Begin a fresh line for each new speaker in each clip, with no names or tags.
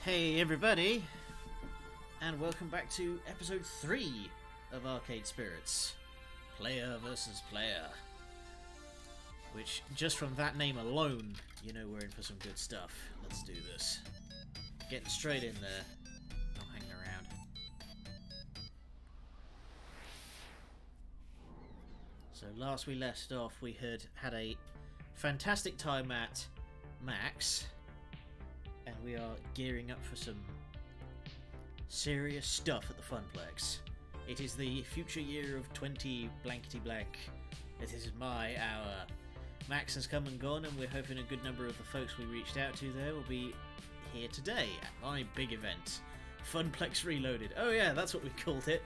Hey everybody, and welcome back to episode 3 of Arcade Spirits, Player versus Player. Which, just from that name alone, you know we're in for some good stuff. Let's do this. Getting straight in there, not hanging around. So last we left off, we had a fantastic time at Max. And we are gearing up for some serious stuff at the Funplex. It is the future year of 20 blankety blank. This is my hour. Max has come and gone, and we're hoping a good number of the folks we reached out to there will be here today at my big event, Funplex Reloaded. Oh yeah, that's what we called it.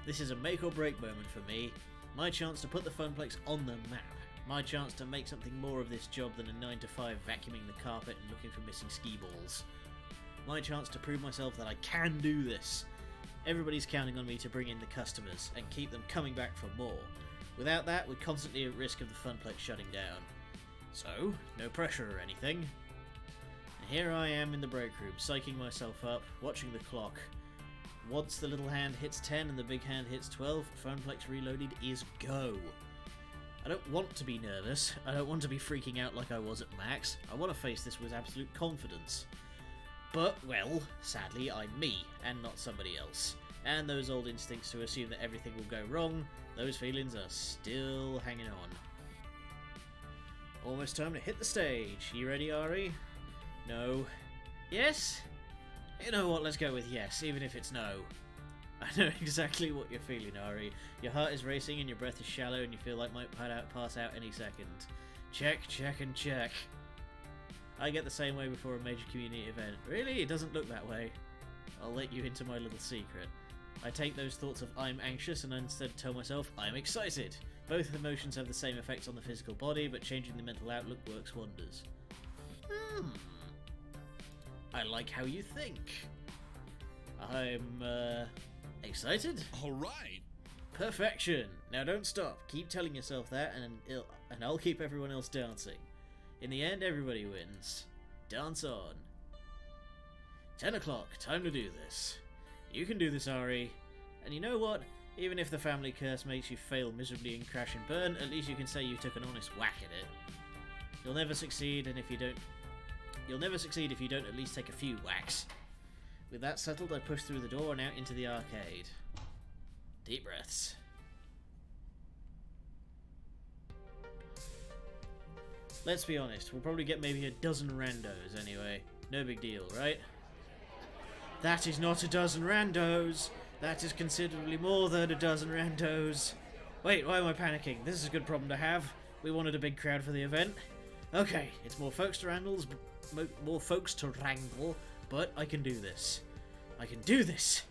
This is a make or break moment for me. My chance to put the Funplex on the map. My chance to make something more of this job than a 9-to-5 vacuuming the carpet and looking for missing ski balls. My chance to prove myself that I can do this. Everybody's counting on me to bring in the customers and keep them coming back for more. Without that, we're constantly at risk of the Funplex shutting down. So, no pressure or anything. And here I am in the break room, psyching myself up, watching the clock. Once the little hand hits 10 and the big hand hits 12, Funplex Reloaded is go. I don't want to be nervous, I don't want to be freaking out like I was at Max, I want to face this with absolute confidence. But, well, sadly I'm me, and not somebody else. And those old instincts to assume that everything will go wrong, those feelings are still hanging on. Almost time to hit the stage. You ready, Ari? No. Yes? You know what, let's go with yes, even if it's no. I know exactly what you're feeling, Ari. Your heart is racing and your breath is shallow and you feel like might pass out any second. Check, check and check. I get the same way before a major community event. Really? It doesn't look that way. I'll let you into my little secret. I take those thoughts of I'm anxious and instead tell myself I'm excited. Both emotions have the same effects on the physical body, but changing the mental outlook works wonders. I like how you think. I'm, excited?
Alright!
Perfection! Now don't stop. Keep telling yourself that and I'll keep everyone else dancing. In the end, everybody wins. Dance on. 10 o'clock, time to do this. You can do this, Ari. And you know what? Even if the family curse makes you fail miserably and crash and burn, at least you can say you took an honest whack at it. You'll never succeed if you don't at least take a few whacks. With that settled, I push through the door and out into the arcade. Deep breaths. Let's be honest, we'll probably get maybe a dozen randos anyway. No big deal, right? That is not a dozen randos! That is considerably more than a dozen randos. Wait, why am I panicking? This is a good problem to have. We wanted a big crowd for the event. Okay, it's more folks to wrangle, but I can do this. I can do this!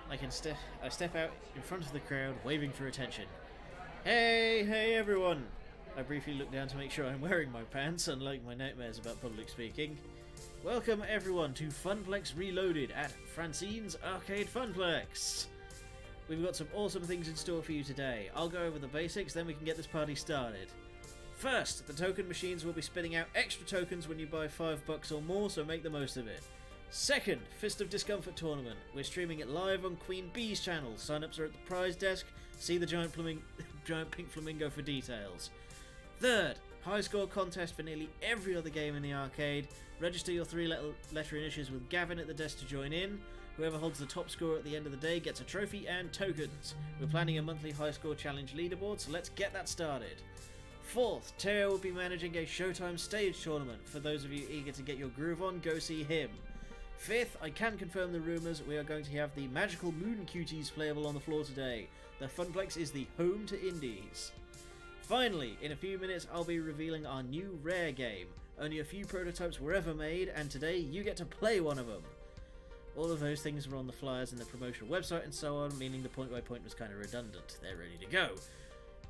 I step out in front of the crowd, waving for attention. Hey everyone! I briefly look down to make sure I'm wearing my pants, unlike my nightmares about public speaking. Welcome everyone to Funplex Reloaded at Francine's Arcade Funplex! We've got some awesome things in store for you today. I'll go over the basics, then we can get this party started. First, the token machines will be spitting out extra tokens when you buy $5 or more, so make the most of it. Second, Fist of Discomfort Tournament. We're streaming it live on Queen Bee's channel. Sign-ups are at the prize desk. See the giant pink flamingo for details. Third, high score contest for nearly every other game in the arcade. Register your 3-letter initials with Gavin at the desk to join in. Whoever holds the top score at the end of the day gets a trophy and tokens. We're planning a monthly high score challenge leaderboard, so let's get that started. Fourth, Teo will be managing a Showtime stage tournament. For those of you eager to get your groove on, go see him. Fifth, I can confirm the rumours, we are going to have the magical moon cuties playable on the floor today. The Funplex is the home to indies. Finally, in a few minutes I'll be revealing our new rare game. Only a few prototypes were ever made, and today you get to play one of them. All of those things were on the flyers and the promotional website and so on, meaning the point-by-point was kind of redundant. They're ready to go.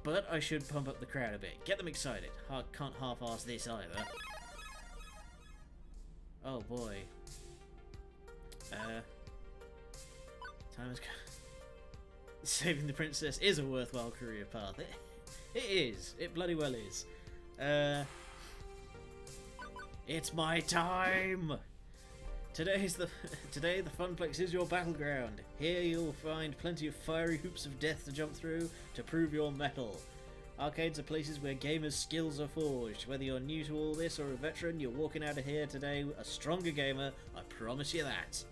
But I should pump up the crowd a bit. Get them excited. I can't half-arse this either. Oh boy. Time has come. Saving the princess is a worthwhile career path. It is. It bloody well is. It's my time! Today the Funplex is your battleground. Here you'll find plenty of fiery hoops of death to jump through to prove your mettle. Arcades are places where gamers' skills are forged. Whether you're new to all this or a veteran, you're walking out of here today a stronger gamer, I promise you that.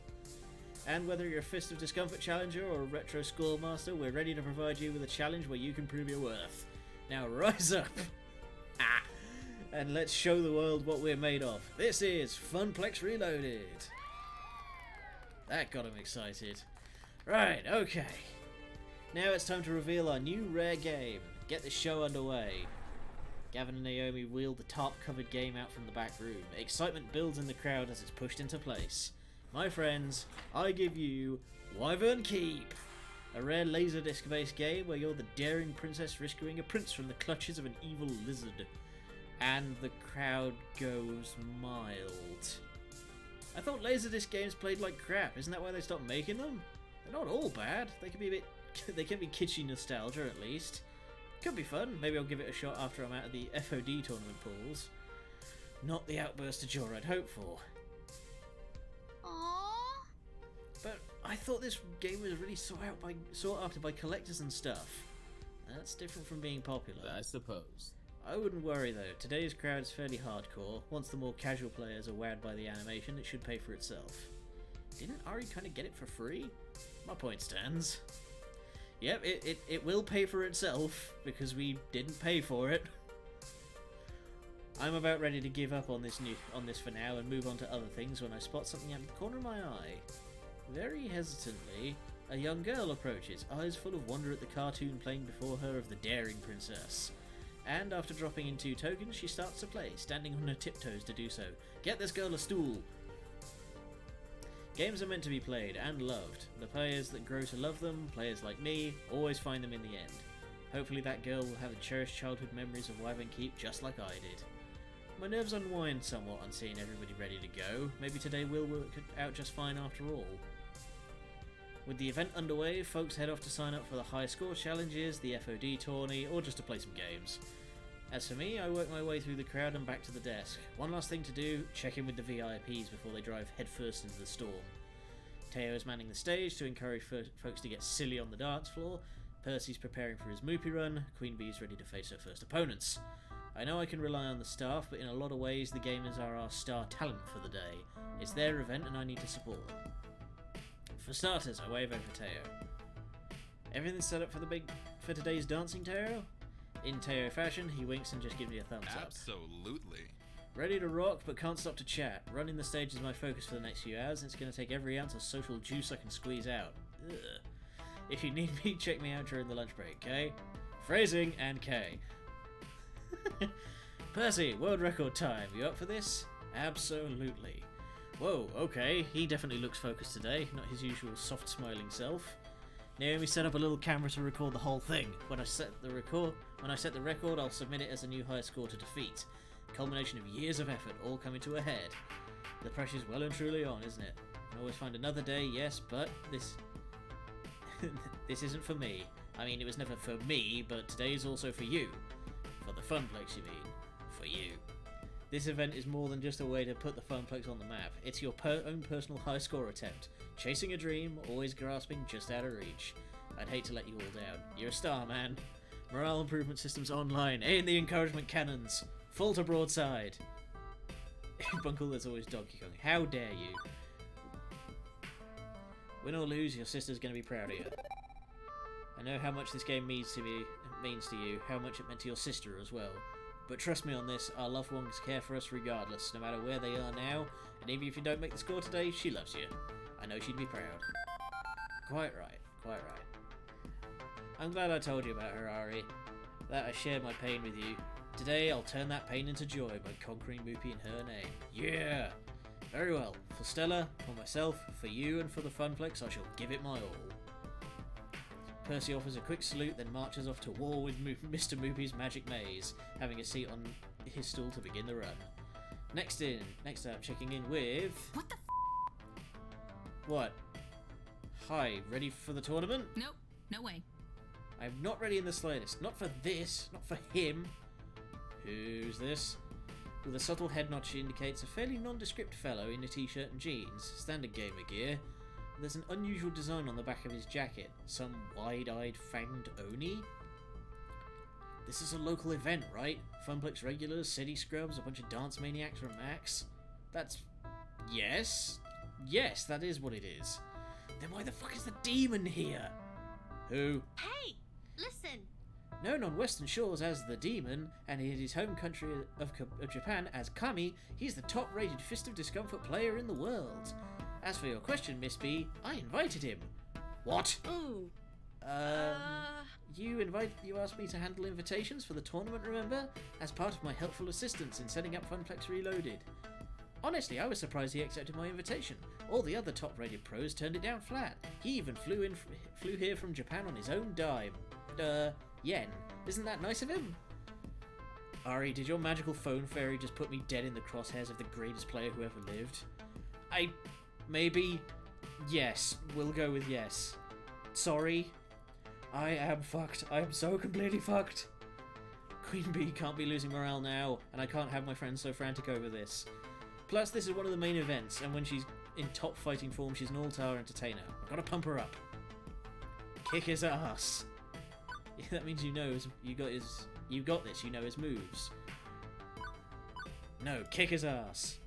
And whether you're a Fist of Discomfort challenger or a retro schoolmaster, we're ready to provide you with a challenge where you can prove your worth. Now rise up! And let's show the world what we're made of. This is Funplex Reloaded. That got him excited. Right, okay. Now it's time to reveal our new rare game. Get the show underway. Gavin and Naomi wheel the tarp-covered game out from the back room. Excitement builds in the crowd as it's pushed into place. My friends, I give you Wyvern Keep, a rare laserdisc-based game where you're the daring princess rescuing a prince from the clutches of an evil lizard. And the crowd goes mild. I thought laserdisc games played like crap. Isn't that why they stopped making them? They're not all bad. They can be they can be kitschy nostalgia at least. Could be fun. Maybe I'll give it a shot after I'm out of the FOD tournament pools. Not the outburst of joy I'd hoped for.
Aww.
But I thought this game was really sought after by collectors and stuff. That's different from being popular.
I suppose.
I wouldn't worry though. Today's crowd is fairly hardcore. Once the more casual players are wowed by the animation, it should pay for itself. Didn't Ari kind of get it for free? My point stands. Yep, it will pay for itself, because we didn't pay for it. I'm about ready to give up on this for now and move on to other things when I spot something out of the corner of my eye. Very hesitantly, a young girl approaches, eyes full of wonder at the cartoon playing before her of the daring princess. And after dropping in 2 tokens, she starts to play, standing on her tiptoes to do so. Get this girl a stool! Games are meant to be played and loved. The players that grow to love them, players like me, always find them in the end. Hopefully that girl will have the cherished childhood memories of Wyvern Keep just like I did. My nerves unwind somewhat on seeing everybody ready to go. Maybe today will work out just fine after all. With the event underway, folks head off to sign up for the high score challenges, the FOD tourney, or just to play some games. As for me, I work my way through the crowd and back to the desk. One last thing to do, check in with the VIPs before they drive headfirst into the storm. Teo is manning the stage to encourage folks to get silly on the dance floor. Percy's preparing for his Moopy run. Queen Bee's ready to face her first opponents. I know I can rely on the staff, but in a lot of ways the gamers are our star talent for the day. It's their event and I need to support them. For starters, I wave over Teo. Everything's set up for today's dancing, Teo? In Teo fashion, he winks and just gives me a thumbs up.
Absolutely.
Ready to rock, but can't stop to chat. Running the stage is my focus for the next few hours, and it's going to take every ounce of social juice I can squeeze out. Ugh. If you need me, check me out during the lunch break, K? Phrasing and K. Percy, world record time. You up for this? Absolutely. Whoa, okay. He definitely looks focused today, not his usual soft smiling self. Naomi set up a little camera to record the whole thing. When I set the record, I'll submit it as a new high score to defeat. Culmination of years of effort all coming to a head. The pressure's well and truly on, isn't it? Can always find another day, yes, but this this isn't for me. I mean, it was never for me, but today's also for you. For the Funplex, you mean. For you. This event is more than just a way to put the Funplex on the map. It's your own personal high score attempt. Chasing a dream, always grasping just out of reach. I'd hate to let you all down. You're a star, man. Morale improvement systems online. Aim the encouragement cannons. Full to broadside. Bunkle, there's always Donkey Kong. How dare you? Win or lose, your sister's going to be proud of you. I know how much this game means to you, how much it meant to your sister as well. But trust me on this, our loved ones care for us regardless, no matter where they are now, and even if you don't make the score today, she loves you. I know she'd be proud. Quite right, quite right. I'm glad I told you about her, Ari. That I shared my pain with you. Today, I'll turn that pain into joy by conquering Moopy in her name. Yeah! Very well. For Stella, for myself, for you, and for the Funplex, I shall give it my all. Percy offers a quick salute, then marches off to war with Mr. Moopy's magic maze, having a seat on his stool to begin the run. Next up, checking in with...
What the
What? Hi, ready for the tournament?
Nope, no way.
I'm not ready in the slightest. Not for this, not for him. Who's this? With a subtle head nod she indicates a fairly nondescript fellow in a t-shirt and jeans, standard gamer gear. There's an unusual design on the back of his jacket, some wide-eyed fanged Oni? This is a local event, right? Funplex regulars, city scrubs, a bunch of dance maniacs from Max? That's... yes? Yes, that is what it is. Then why the fuck is the demon here? Who?
Hey! Listen!
Known on Western shores as the Demon, and in his home country of Japan as Kami, he's the top-rated Fist of Discomfort player in the world. As for your question, Miss B, I invited him. What?
Ooh.
You asked me to handle invitations for the tournament, remember? As part of my helpful assistance in setting up Funplex Reloaded. Honestly, I was surprised he accepted my invitation. All the other top-rated pros turned it down flat. He even flew here from Japan on his own dime. Yen. Isn't that nice of him? Ari, did your magical phone fairy just put me dead in the crosshairs of the greatest player who ever lived? Maybe... yes. We'll go with yes. Sorry. I am fucked. I am so completely fucked. Queen Bee can't be losing morale now, and I can't have my friends so frantic over this. Plus, this is one of the main events, and when she's in top fighting form, she's an all-tower entertainer. I've got to pump her up. Kick his ass. Yeah, that means you got this, you know his moves. No, kick his ass.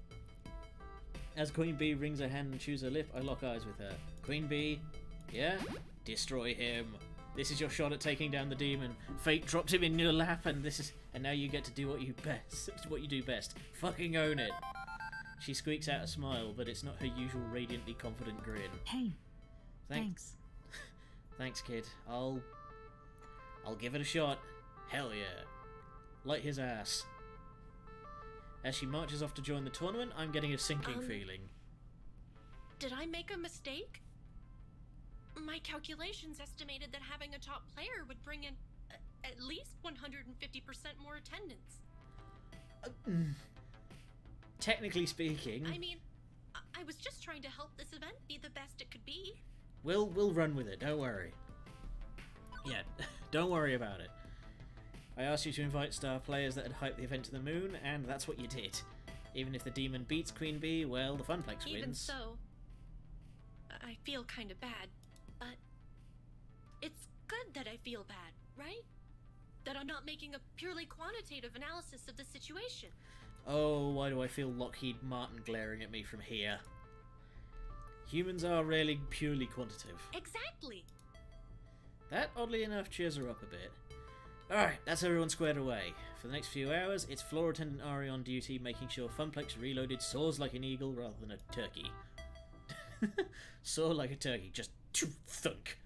As Queen Bee wrings her hand and chews her lip, I lock eyes with her. Queen Bee, yeah? Destroy him. This is your shot at taking down the demon. Fate dropped him in your lap, and now you get to do what you do best. Fucking own it. She squeaks out a smile, but it's not her usual radiantly confident grin.
Hey. Thanks.
Thanks, kid. I'll give it a shot. Hell yeah. Light his ass. As she marches off to join the tournament, I'm getting a sinking feeling.
Did I make a mistake? My calculations estimated that having a top player would bring in at least 150% more attendance.
Technically speaking...
I mean, I was just trying to help this event be the best it could be.
We'll run with it, don't worry. Yeah, don't worry about it. I asked you to invite star players that had hyped the event to the moon, and that's what you did. Even if the demon beats Queen Bee, well, the Funplex wins.
Even so, I feel kind of bad, but it's good that I feel bad, right? That I'm not making a purely quantitative analysis of the situation.
Oh, why do I feel Lockheed Martin glaring at me from here? Humans are rarely purely quantitative.
Exactly!
That, oddly enough, cheers her up a bit. Alright, that's everyone squared away. For the next few hours, it's Floor Attendant Ari on duty, making sure Funplex Reloaded soars like an eagle rather than a turkey. Soar like a turkey, just thunk.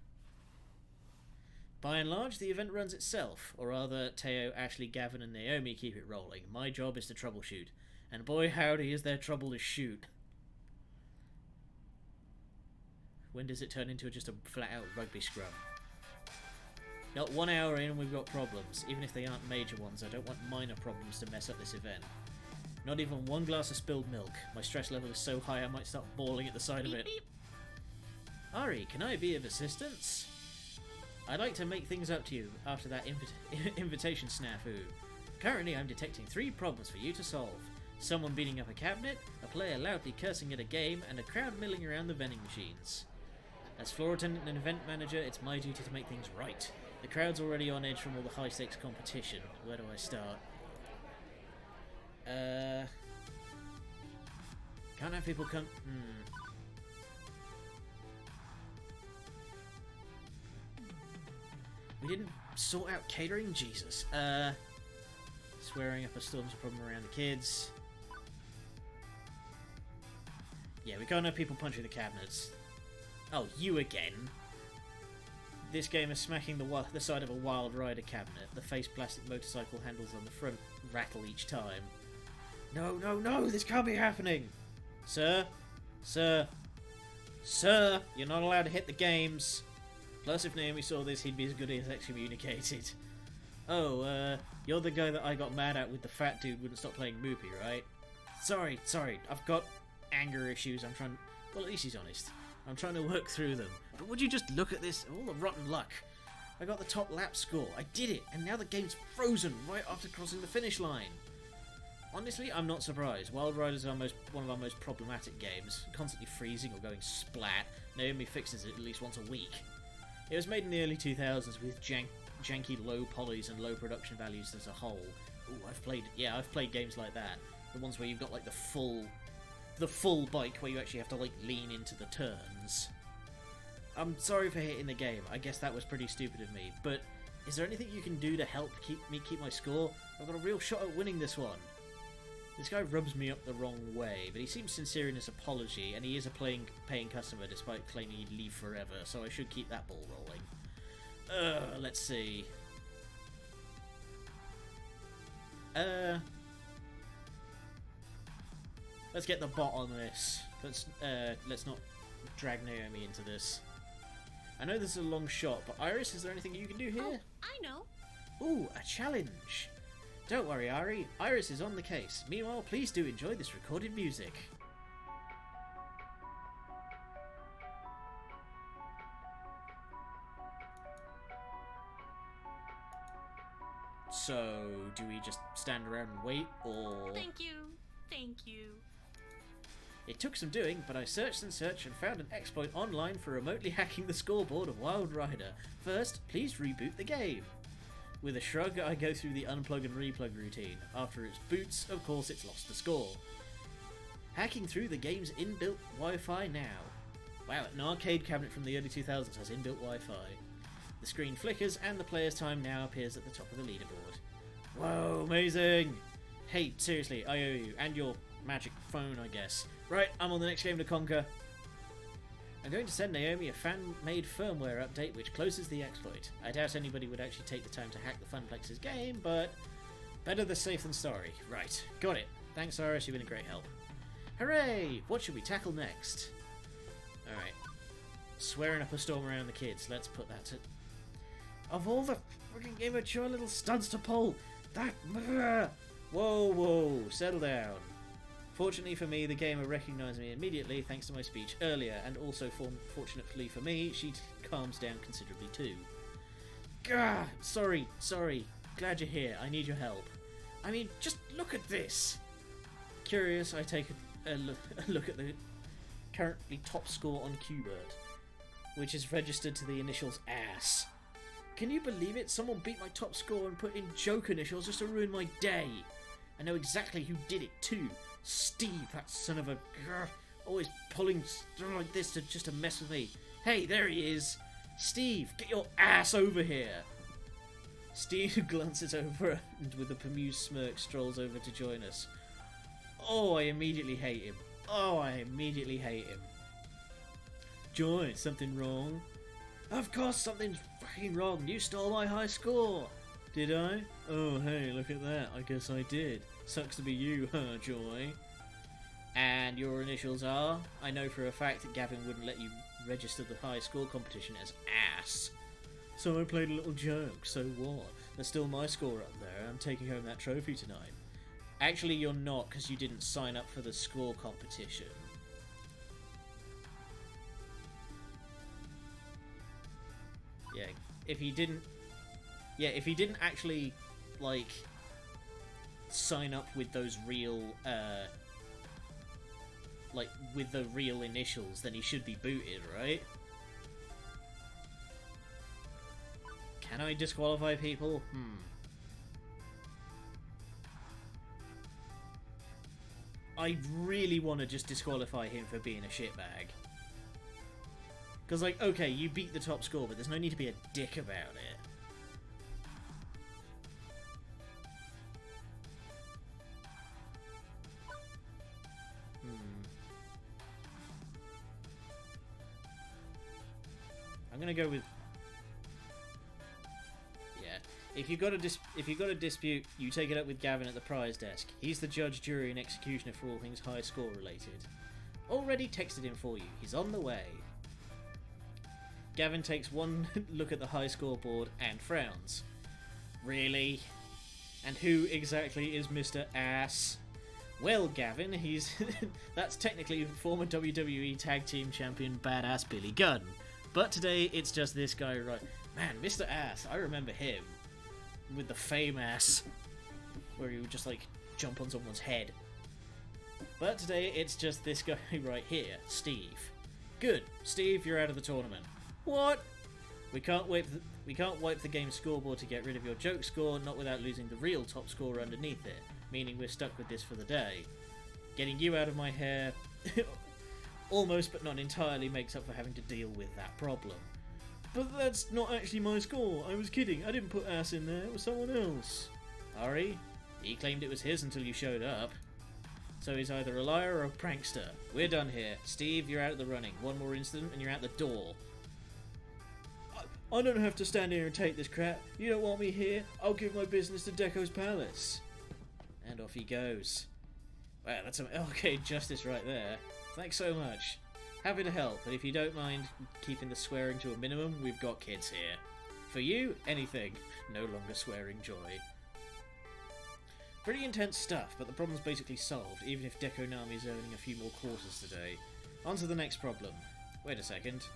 By and large, the event runs itself, or rather, Teo, Ashley, Gavin and Naomi keep it rolling. My job is to troubleshoot. And boy howdy is there trouble to shoot. When does it turn into just a flat-out rugby scrum? Not 1 hour in and we've got problems. Even if they aren't major ones, I don't want minor problems to mess up this event. Not even one glass of spilled milk. My stress level is so high I might start bawling at the sight of it.
Beep.
Ari, can I be of assistance? I'd like to make things up to you after that invitation snafu. Currently I'm detecting 3 problems for you to solve. Someone beating up a cabinet, a player loudly cursing at a game, and a crowd milling around the vending machines. As floor attendant and event manager, it's my duty to make things right. The crowd's already on edge from all the high-stakes competition. Where do I start? Can't have people come... We didn't sort out catering? Jesus. Swearing up a storm's a problem around the kids. Yeah, we can't have people punching the cabinets. Oh, you again. This game is smacking the side of a Wild Rider cabinet. The face plastic motorcycle handles on the front rattle each time. No, no, no! This can't be happening! Sir? Sir? Sir! You're not allowed to hit the games! Plus, if Naomi saw this, he'd be as good as excommunicated. Oh, you're the guy that I got mad at with the fat dude wouldn't stop playing Moopy, right? Sorry, I've got anger issues. I'm trying... Well, at least he's honest. I'm trying to work through them. But would you just look at this? All the rotten luck. I got the top lap score. I did it, and now the game's frozen right after crossing the finish line. Honestly, I'm not surprised. Wild Riders are one of our most problematic games, constantly freezing or going splat. Naomi fixes it at least once a week. It was made in the early 2000s with janky low polys and low production values as a whole. Ooh, I've played games like that. The ones where you've got like the full bike where you actually have to like lean into the turns. I'm sorry for hitting the game. I guess that was pretty stupid of me. But is there anything you can do to help keep my score? I've got a real shot at winning this one. This guy rubs me up the wrong way, but he seems sincere in his apology, and he is a paying customer despite claiming he'd leave forever, so I should keep that ball rolling. Let's see. Let's get the bot on this. Let's not drag Naomi into this. I know this is a long shot, but Iris, is there anything you can do here?
Oh, I know.
Ooh, a challenge. Don't worry, Ari. Iris is on the case. Meanwhile, please do enjoy this recorded music. So, do we just stand around and wait, or...
Thank you. Thank you.
It took some doing, but I searched and searched and found an exploit online for remotely hacking the scoreboard of Wild Rider. First, please reboot the game. With a shrug, I go through the unplug and replug routine. After it boots, of course it's lost the score. Hacking through the game's inbuilt Wi-Fi now. Wow, an arcade cabinet from the early 2000s has inbuilt Wi-Fi. The screen flickers and the player's time now appears at the top of the leaderboard. Whoa, amazing! Hey, seriously, I owe you, and your magic phone, I guess. Right, I'm on the next game to conquer. I'm going to send Naomi a fan-made firmware update which closes the exploit. I doubt anybody would actually take the time to hack the Funplex's game, but better the safe than sorry. Right, got it. Thanks, Iris, you've been a great help. Hooray! What should we tackle next? Alright. Swearing up a storm around the kids. Let's put that to... Of all the freaking immature little studs to pull, that... Whoa, settle down. Fortunately for me, the gamer recognised me immediately thanks to my speech earlier, and also fortunately for me, she calms down considerably too. Gah! Sorry. Glad you're here. I need your help. I mean, just look at this! Curious, I take a look at the currently top score on Qbert, which is registered to the initials ASS. Can you believe it? Someone beat my top score and put in joke initials just to ruin my day. I know exactly who did it too. Steve, that son of a... always pulling stuff like this just to mess with me. Hey, there he is. Steve, get your ass over here. Steve glances over and with a bemused smirk strolls over to join us. Oh, I immediately hate him. Joy, something wrong? Of course something's fucking wrong. You stole my high score. Did I? Oh, hey, look at that. I guess I did. Sucks to be you, huh, Joy? And your initials are? I know for a fact that Gavin wouldn't let you register the high score competition as ass. So I played a little joke, so what? There's still my score up there, I'm taking home that trophy tonight. Actually, you're not, because you didn't sign up for the score competition. Yeah, if he didn't actually, like, sign up with those real, with the real initials, then he should be booted, right? Can I disqualify people? I really want to just disqualify him for being a shitbag. Because, like, okay, you beat the top score, but there's no need to be a dick about it. I'm gonna go with... Yeah. If you got a dispute, you take it up with Gavin at the prize desk. He's the judge, jury, and executioner for all things high score related. Already texted him for you. He's on the way. Gavin takes one look at the high scoreboard and frowns. Really? And who exactly is Mr. Ass? Well, Gavin, he's... that's technically former WWE Tag Team Champion Badass Billy Gunn. But today, it's just this guy, right? Man, Mr. Ass, I remember him. With the fame ass. Where he would just, like, jump on someone's head. But today it's just this guy right here, Steve. Good, Steve, you're out of the tournament. What? We can't wipe the game's scoreboard to get rid of your joke score, not without losing the real top scorer underneath it, meaning we're stuck with this for the day. Getting you out of my hair almost but not entirely makes up for having to deal with that problem. But that's not actually my score. I was kidding. I didn't put ass in there. It was someone else. Ari? He claimed it was his until you showed up. So he's either a liar or a prankster. We're done here. Steve, you're out of the running. One more incident and you're out the door. I don't have to stand here and take this crap. You don't want me here? I'll give my business to Deco's Palace. And off he goes. Wow, that's some okay justice right there. Thanks so much. Happy to help, but if you don't mind keeping the swearing to a minimum, we've got kids here. For you, anything. No longer swearing joy. Pretty intense stuff, but the problem's basically solved, even if Deco Nami's earning a few more quarters today. On to the next problem. Wait a second.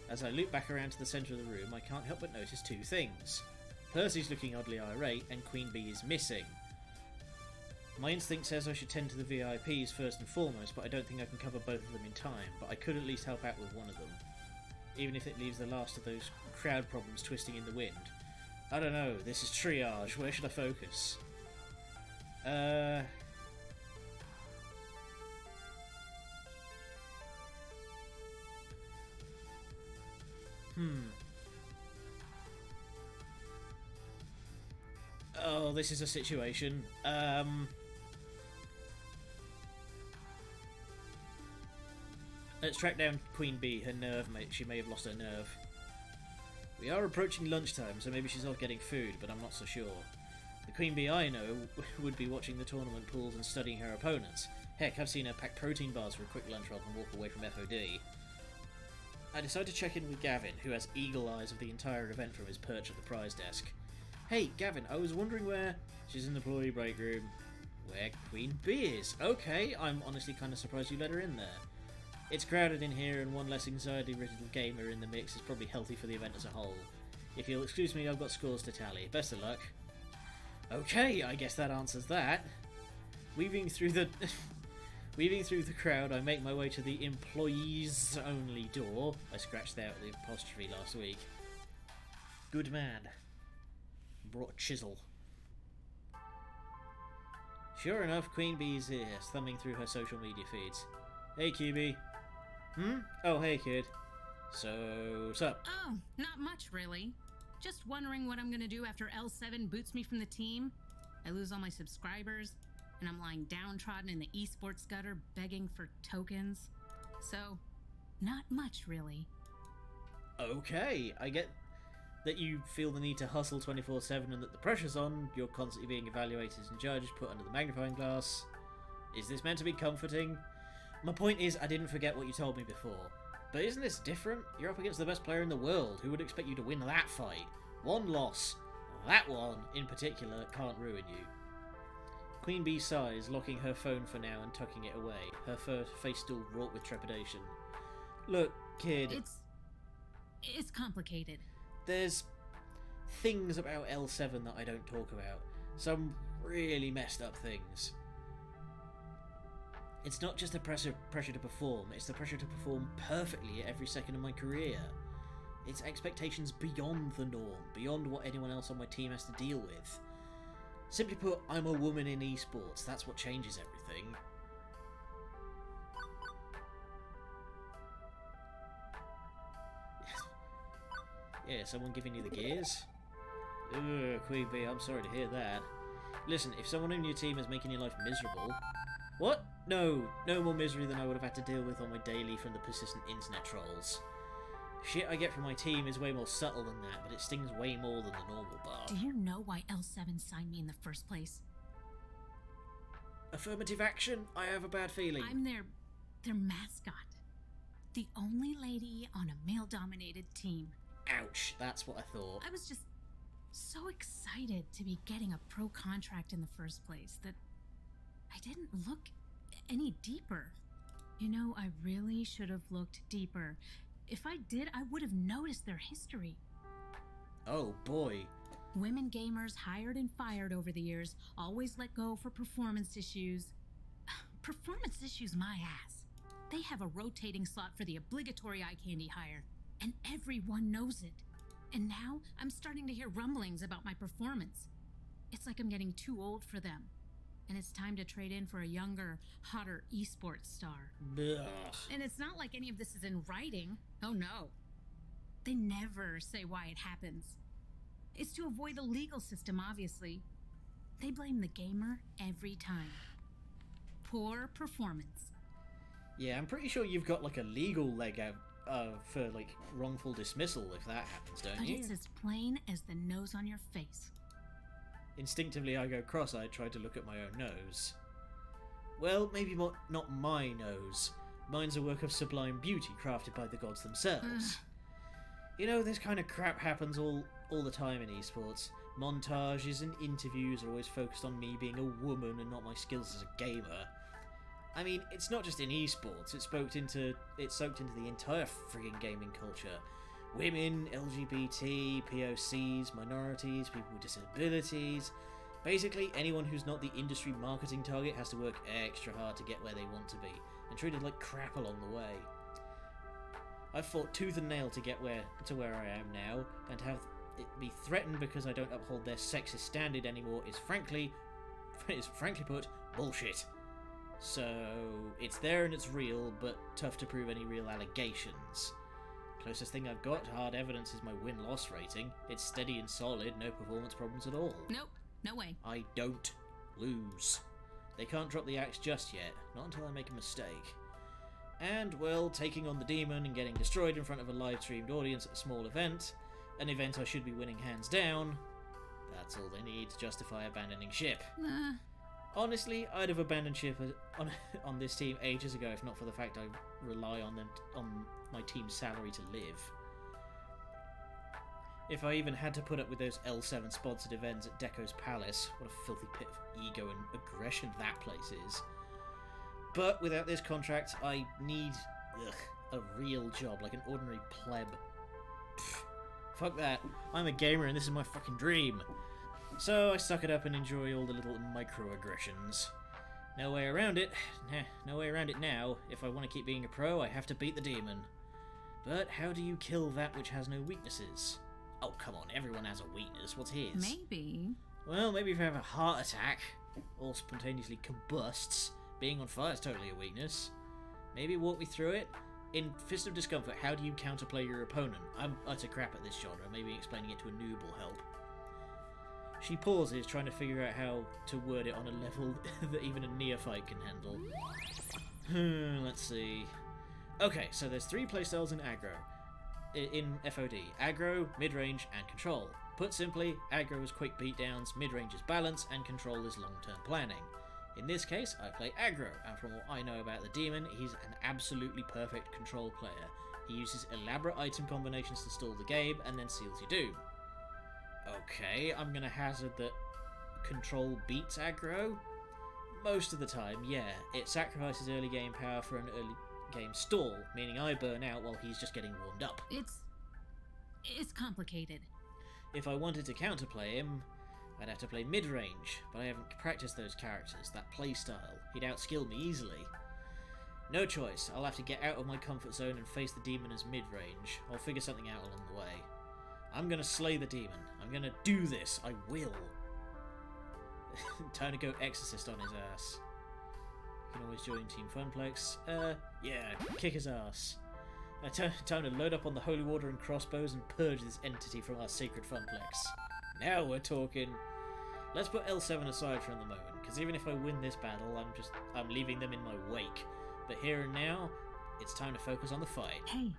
As I loop back around to the centre of the room, I can't help but notice two things. Percy's looking oddly irate, and Queen Bee is missing. My instinct says I should tend to the VIPs first and foremost, but I don't think I can cover both of them in time, but I could at least help out with one of them. Even if it leaves the last of those crowd problems twisting in the wind. I don't know, this is triage, where should I focus? Oh, this is a situation. Let's track down Queen Bee. Her nerve, mate. She may have lost her nerve. We are approaching lunchtime, so maybe she's off getting food, but I'm not so sure. The Queen Bee I know would be watching the tournament pools and studying her opponents. Heck, I've seen her pack protein bars for a quick lunch rather than walk away from FOD. I decide to check in with Gavin, who has eagle eyes of the entire event from his perch at the prize desk. Hey, Gavin, I was wondering where... She's in the employee break room. Where Queen Bee is. Okay, I'm honestly kind of surprised you let her in there. It's crowded in here, and one less anxiety-ridden gamer in the mix is probably healthy for the event as a whole. If you'll excuse me, I've got scores to tally. Best of luck. Okay, I guess that answers that. Weaving through the crowd, I make my way to the employees-only door. I scratched out the apostrophe last week. Good man. Brought a chisel. Sure enough, Queen Bee's here, thumbing through her social media feeds. Hey, QB. Oh, hey, kid. So, what's up?
Oh, not much, really. Just wondering what I'm gonna do after L7 boots me from the team. I lose all my subscribers, and I'm lying downtrodden in the esports gutter begging for tokens. So, not much, really.
Okay, I get that you feel the need to hustle 24/7 and that the pressure's on, you're constantly being evaluated and judged, put under the magnifying glass. Is this meant to be comforting? My point is, I didn't forget what you told me before. But isn't this different? You're up against the best player in the world. Who would expect you to win that fight? One loss. That one, in particular, can't ruin you. Queen Bee sighs, locking her phone for now and tucking it away, her face still wrought with trepidation. Look, kid...
It's complicated.
There's things about L7 that I don't talk about. Some really messed up things. It's not just the pressure to perform, it's the pressure to perform perfectly at every second of my career. It's expectations beyond the norm, beyond what anyone else on my team has to deal with. Simply put, I'm a woman in esports, that's what changes everything. Yeah, someone giving you the gears? Ugh, Queen Bee, I'm sorry to hear that. Listen, if someone on your team is making your life miserable... What? No more misery than I would have had to deal with on my daily from the persistent internet trolls. Shit I get from my team is way more subtle than that, but it stings way more than the normal bar.
Do you know why L7 signed me in the first place?
Affirmative action? I have a bad feeling.
I'm their mascot. The only lady on a male-dominated team.
Ouch, that's what I thought.
I was just so excited to be getting a pro contract in the first place that I didn't look any deeper. You know, I really should have looked deeper. If I did, I would have noticed their history.
Oh boy.
Women gamers hired and fired over the years always let go for performance issues. Performance issues, my ass. They have a rotating slot for the obligatory eye candy hire, and everyone knows it. And now I'm starting to hear rumblings about my performance. It's like I'm getting too old for them, and it's time to trade in for a younger, hotter esports star.
Ugh.
And it's not like any of this is in writing. Oh no. They never say why it happens. It's to avoid the legal system, obviously. They blame the gamer every time. Poor performance.
Yeah, I'm pretty sure you've got like a legal leg out for like wrongful dismissal if that happens, don't
But
you?
it's as plain as the nose on your face.
Instinctively, I go cross-eyed, try to look at my own nose. Well, maybe not my nose. Mine's a work of sublime beauty crafted by the gods themselves. You know, this kind of crap happens all the time in esports. Montages and interviews are always focused on me being a woman and not my skills as a gamer. I mean, it's not just in esports, it's soaked into the entire frigging gaming culture. Women, LGBT, POCs, minorities, people with disabilities. Basically, anyone who's not the industry marketing target has to work extra hard to get where they want to be, and treated like crap along the way. I've fought tooth and nail to get to where I am now, and to have it be threatened because I don't uphold their sexist standard anymore is frankly put, bullshit. So, it's there and it's real, but tough to prove any real allegations. Closest thing I've got to hard evidence is my win-loss rating. It's steady and solid, no performance problems at all.
Nope, no way.
I don't lose. They can't drop the axe just yet, not until I make a mistake. And, well, taking on the demon and getting destroyed in front of a live-streamed audience at a small event, an event I should be winning hands down, that's all they need to justify abandoning ship. Honestly, I'd have abandoned ship on this team ages ago if not for the fact I rely on my team's salary to live. If I even had to put up with those L7 sponsored events at Deco's Palace, what a filthy pit of ego and aggression that place is. But without this contract, I need a real job, like an ordinary pleb. Pfft, fuck that. I'm a gamer and this is my fucking dream. So I suck it up and enjoy all the little microaggressions. No way around it. No way around it now. If I want to keep being a pro, I have to beat the demon. But how do you kill that which has no weaknesses? Oh, come on, everyone has a weakness. What's his?
Maybe.
Well, maybe if you have a heart attack, or spontaneously combusts, being on fire is totally a weakness. Maybe walk me through it? In Fist of Discomfort, how do you counterplay your opponent? I'm utter crap at this genre, maybe explaining it to a noob will help. She pauses, trying to figure out how to word it on a level that even a neophyte can handle. Let's see. Okay, so there's 3 playstyles in aggro. In FOD. Aggro, mid-range, and control. Put simply, aggro is quick beatdowns, mid-range is balance, and control is long-term planning. In this case, I play aggro, and from what I know about the demon, he's an absolutely perfect control player. He uses elaborate item combinations to stall the game, and then seals your doom. Okay, I'm gonna hazard that control beats aggro. Most of the time, yeah. It sacrifices early game power for an early game stall, meaning I burn out while he's just getting warmed up.
It's complicated.
If I wanted to counterplay him, I'd have to play mid-range, but I haven't practiced those characters, that playstyle. He'd outskill me easily. No choice, I'll have to get out of my comfort zone and face the demon as mid-range. I'll figure something out along the way. I'm gonna slay the demon. I'm gonna do this. I will. Time to go exorcist on his ass. You can always join Team Funplex. Yeah, kick his ass. Time to load up on the holy water and crossbows and purge this entity from our sacred Funplex. Now we're talking. Let's put L7 aside for the moment, because even if I win this battle, I'm leaving them in my wake. But here and now, it's time to focus on the fight.
Hey,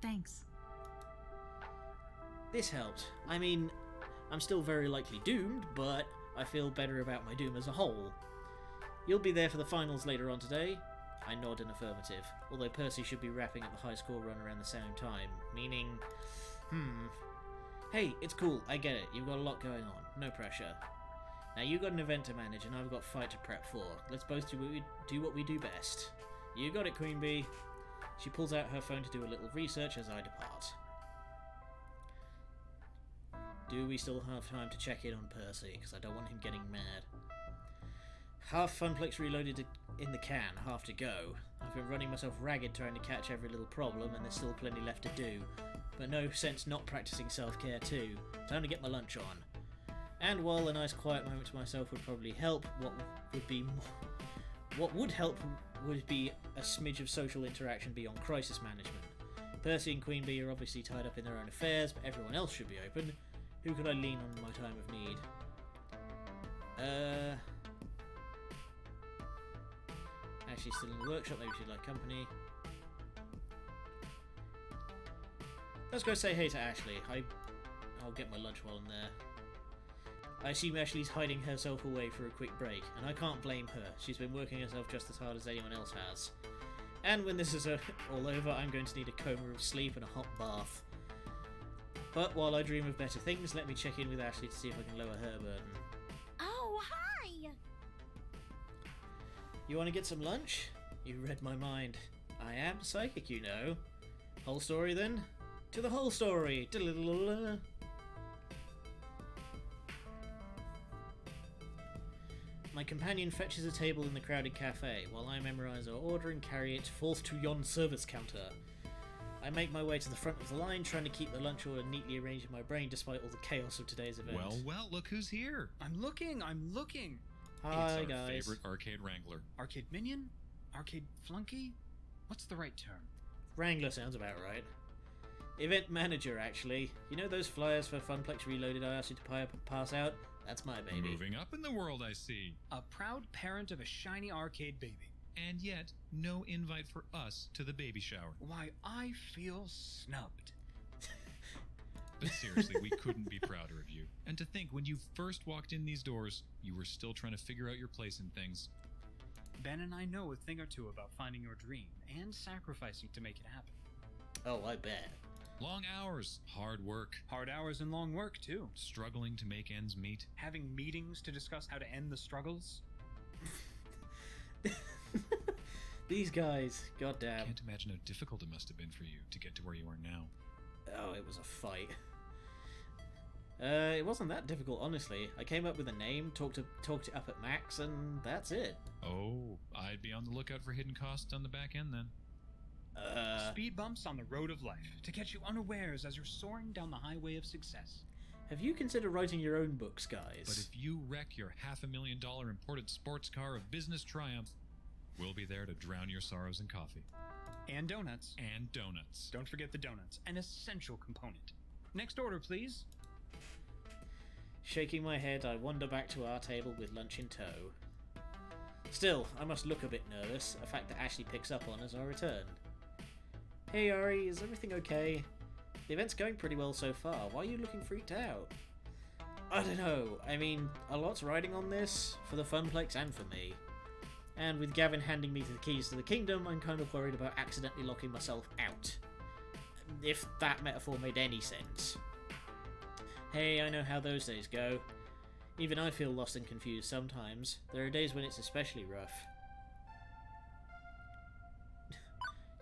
thanks.
This helped. I mean, I'm still very likely doomed, but I feel better about my doom as a whole. You'll be there for the finals later on today. I nod in affirmative, although Percy should be wrapping up the high score run around the same time, meaning... Hey, it's cool, I get it, you've got a lot going on, no pressure. Now you've got an event to manage and I've got a fight to prep for. Let's both do what we do best. You got it, Queen Bee. She pulls out her phone to do a little research as I depart. Do we still have time to check in on Percy? Because I don't want him getting mad. Half Funplex Reloaded in the can, half to go. I've been running myself ragged trying to catch every little problem, and there's still plenty left to do. But no sense not practicing self-care too. Time to get my lunch on. And while a nice quiet moment to myself would probably help, what would help would be a smidge of social interaction beyond crisis management. Percy and Queen Bee are obviously tied up in their own affairs, but everyone else should be open. Who could I lean on in my time of need? Ashley's still in the workshop, maybe she'd like company. Let's go say hey to Ashley. I'll get my lunch while I'm there. I assume Ashley's hiding herself away for a quick break, and I can't blame her. She's been working herself just as hard as anyone else has. And when this is all over, I'm going to need a coma of sleep and a hot bath. But while I dream of better things, let me check in with Ashley to see if I can lower her burden.
Oh, hi!
You want to get some lunch? You read my mind. I am psychic, you know. Whole story then? To the whole story! Da-la-la-la-la. My companion fetches a table in the crowded cafe, while I memorise our order and carry it forth to yon service counter. I make my way to the front of the line, trying to keep the lunch order neatly arranged in my brain despite all the chaos of today's event.
Well, look who's here.
I'm looking.
Hi,
it's our
guys.
favorite arcade wrangler.
Arcade minion? Arcade flunky? What's the right term?
Wrangler sounds about right. Event manager, actually. You know those flyers for Funplex Reloaded I asked you to pass out? That's my baby.
Moving up in the world, I see.
A proud parent of a shiny arcade baby.
And yet, no invite for us to the baby shower.
Why, I feel snubbed.
But seriously, we couldn't be prouder of you. And to think, when you first walked in these doors, you were still trying to figure out your place in things.
Ben and I know a thing or two about finding your dream and sacrificing to make it happen.
Oh, I bet.
Long hours, hard work,
Hard hours and long work, too.
struggling to make ends meet.
Having meetings to discuss how to end the struggles.
These guys, goddamn.
Can't imagine how difficult it must have been for you to get to where you are now.
Oh, it was a fight. It wasn't that difficult, honestly. I came up with a name, talked it up at max, and that's it.
Oh, I'd be on the lookout for hidden costs on the back end then.
Speed bumps on the road of life to catch you unawares as you're soaring down the highway of success.
Have you considered writing your own books, guys?
But if you wreck your $500,000 imported sports car of business triumph, we'll be there to drown your sorrows in coffee.
And donuts.
And donuts.
Don't forget the donuts, an essential component. Next order, please.
Shaking my head, I wander back to our table with lunch in tow. Still, I must look a bit nervous, a fact that Ashley picks up on as I return. Hey Ari, is everything okay? The event's going pretty well so far. Why are you looking freaked out? I don't know. I mean, a lot's riding on this, for the Funplex and for me. And with Gavin handing me the keys to the kingdom, I'm kind of worried about accidentally locking myself out. If that metaphor made any sense. Hey, I know how those days go. Even I feel lost and confused sometimes. There are days when it's especially rough.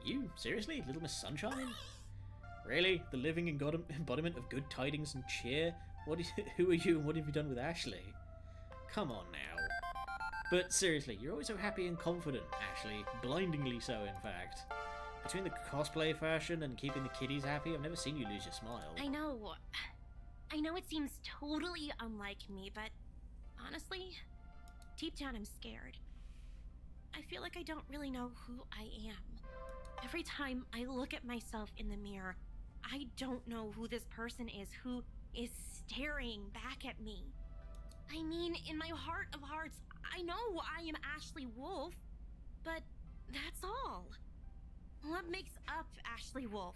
You? Seriously? Little Miss Sunshine? Really? The living embodiment of good tidings and cheer? Who are you and what have you done with Ashley? Come on now. But seriously, you're always so happy and confident, Ashley. Blindingly so, in fact. Between the cosplay fashion and keeping the kiddies happy, I've never seen you lose your smile.
I know it seems totally unlike me, but honestly, deep down I'm scared. I feel like I don't really know who I am. Every time I look at myself in the mirror, I don't know who this person is who is staring back at me. I mean, in my heart of hearts, I know I am Ashley Wolf, but that's all. What makes up Ashley Wolf?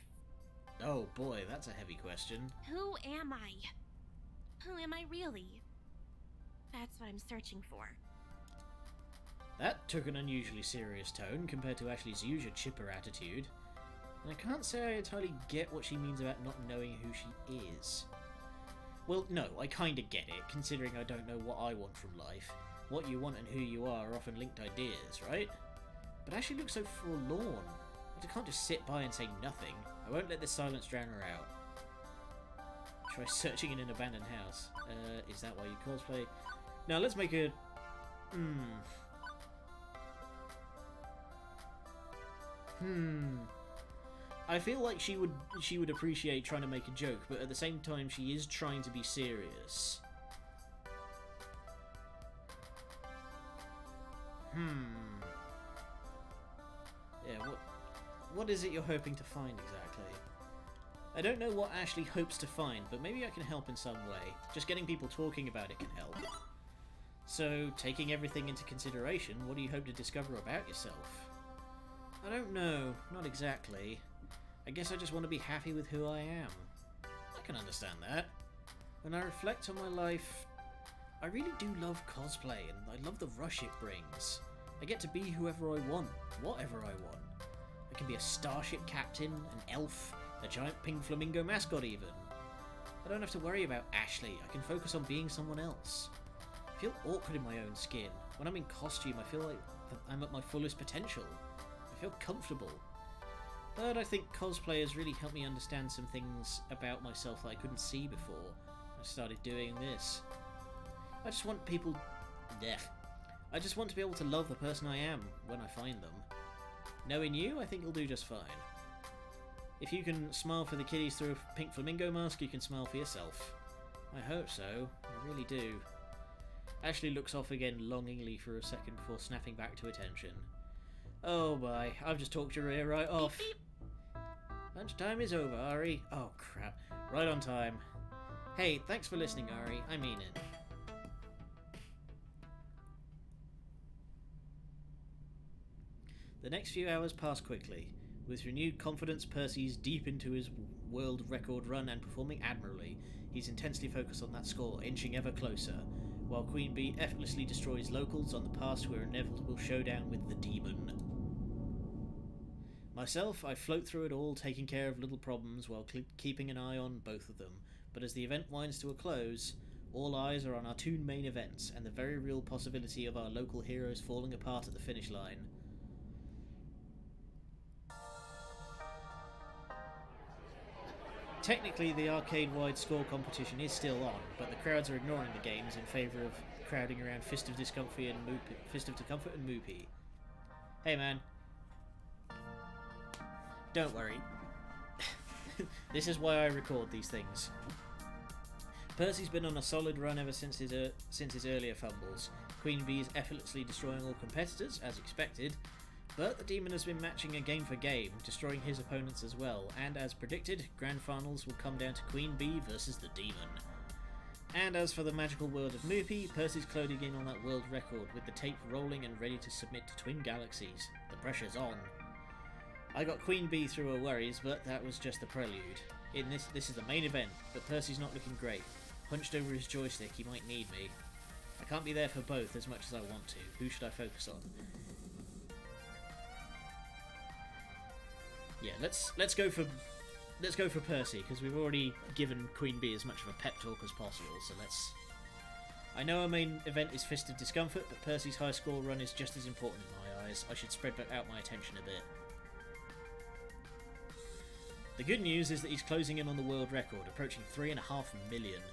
Oh boy, that's a heavy question.
Who am I? Who am I really? That's what I'm searching for.
That took an unusually serious tone compared to Ashley's usual chipper attitude. And I can't say I entirely get what she means about not knowing who she is. Well, no, I kinda get it, considering I don't know what I want from life. What you want and who you are often linked ideas, right? But Ashley looks so forlorn. I can't just sit by and say nothing. I won't let this silence drown her out. Try searching in an abandoned house. Is that why you cosplay? Now let's make a... I feel like she would appreciate trying to make a joke, but at the same time she is trying to be serious. Yeah, what is it you're hoping to find exactly? I don't know what Ashley hopes to find, but maybe I can help in some way. Just getting people talking about it can help. So, taking everything into consideration, what do you hope to discover about yourself? I don't know, not exactly. I guess I just want to be happy with who I am. I can understand that. When I reflect on my life, I really do love cosplay, and I love the rush it brings. I get to be whoever I want, whatever I want. I can be a starship captain, an elf, a giant pink flamingo mascot even. I don't have to worry about Ashley, I can focus on being someone else. I feel awkward in my own skin. When I'm in costume, I feel like I'm at my fullest potential. I feel comfortable. But I think cosplay has really helped me understand some things about myself that I couldn't see before I started doing this. I just want people... I just want to be able to love the person I am when I find them. Knowing you, I think you'll do just fine. If you can smile for the kiddies through a pink flamingo mask, you can smile for yourself. I hope so. I really do. Ashley looks off again longingly for a second before snapping back to attention. Oh my, I've just talked your ear right off.
Beep, beep.
Lunchtime is over, Ari. Oh crap. Right on time. Hey, thanks for listening, Ari. I mean it. The next few hours pass quickly. With renewed confidence, Percy's deep into his world record run and performing admirably. He's intensely focused on that score, inching ever closer, while Queen Bee effortlessly destroys locals on the path to her inevitable showdown with the demon. Myself, I float through it all, taking care of little problems while keeping an eye on both of them, but as the event winds to a close, all eyes are on our two main events, and the very real possibility of our local heroes falling apart at the finish line. Technically, the arcade-wide score competition is still on, but the crowds are ignoring the games in favour of crowding around Fist of Discomfort and Moopy. Hey man. Don't worry. This is why I record these things. Percy's been on a solid run ever since his earlier fumbles. Queen Bee is effortlessly destroying all competitors, as expected, but the demon has been matching a game for game, destroying his opponents as well, and as predicted, grand finals will come down to Queen Bee versus the demon. And as for the magical world of Moopy, Percy's closing in on that world record, with the tape rolling and ready to submit to Twin Galaxies. The pressure's on. I got Queen Bee through her worries, but that was just the prelude. This is the main event, but Percy's not looking great. Hunched over his joystick, he might need me. I can't be there for both as much as I want to. Who should I focus on? Yeah, let's go for Percy, because we've already given Queen Bee as much of a pep talk as possible. So let's. I know our main event is Fist of Discomfort, but Percy's high score run is just as important in my eyes. I should spread out my attention a bit. The good news is that he's closing in on the world record, approaching 3.5 million.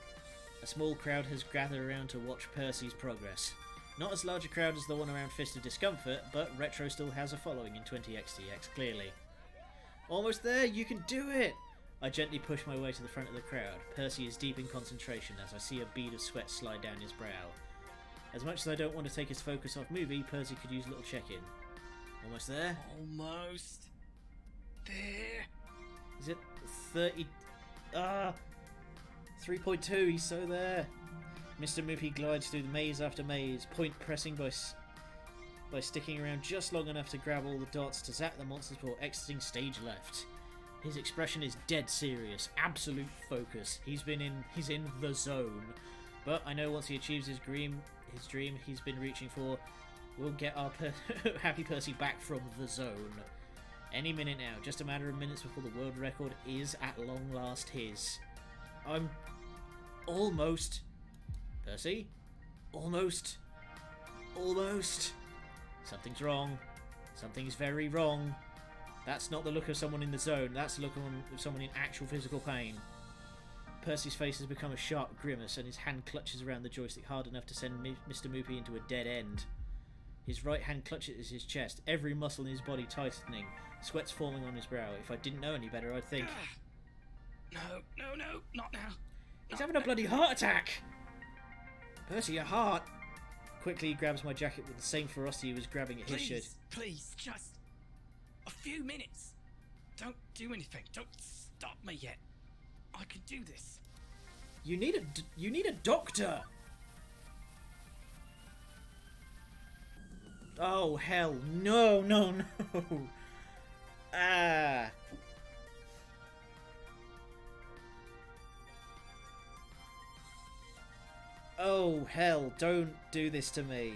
A small crowd has gathered around to watch Percy's progress. Not as large a crowd as the one around Fist of Discomfort, but Retro still has a following in 20xdx, clearly. Almost there, you can do it! I gently push my way to the front of the crowd. Percy is deep in concentration as I see a bead of sweat slide down his brow. As much as I don't want to take his focus off Movie, Percy could use a little check-in. Almost there?
Almost there.
Is it 30? 3.2, he's so there. Mr. Moopy glides through the maze after maze, point pressing by sticking around just long enough to grab all the dots to zap the monsters before exiting stage left. His expression is dead serious, absolute focus. He's in the zone. But I know once he achieves his dream he's been reaching for, we'll get our Happy Percy back from the zone. Any minute now, just a matter of minutes before the world record is at long last his. I'm almost... Percy? Almost. Something's wrong. Something's very wrong. That's not the look of someone in the zone. That's the look of someone in actual physical pain. Percy's face has become a sharp grimace, and his hand clutches around the joystick hard enough to send Mr. Moopy into a dead end. His right hand clutches his chest, every muscle in his body tightening, sweats forming on his brow. If I didn't know any better, I'd think...
No, not now.
He's having a bloody heart attack! Percy, your heart! Quickly he grabs my jacket with the same ferocity he was grabbing at his shirt.
Please, just a few minutes. Don't do anything. Don't stop me yet. I can do this.
You need a doctor! Oh, hell. No. Ah. Oh, hell. Don't do this to me.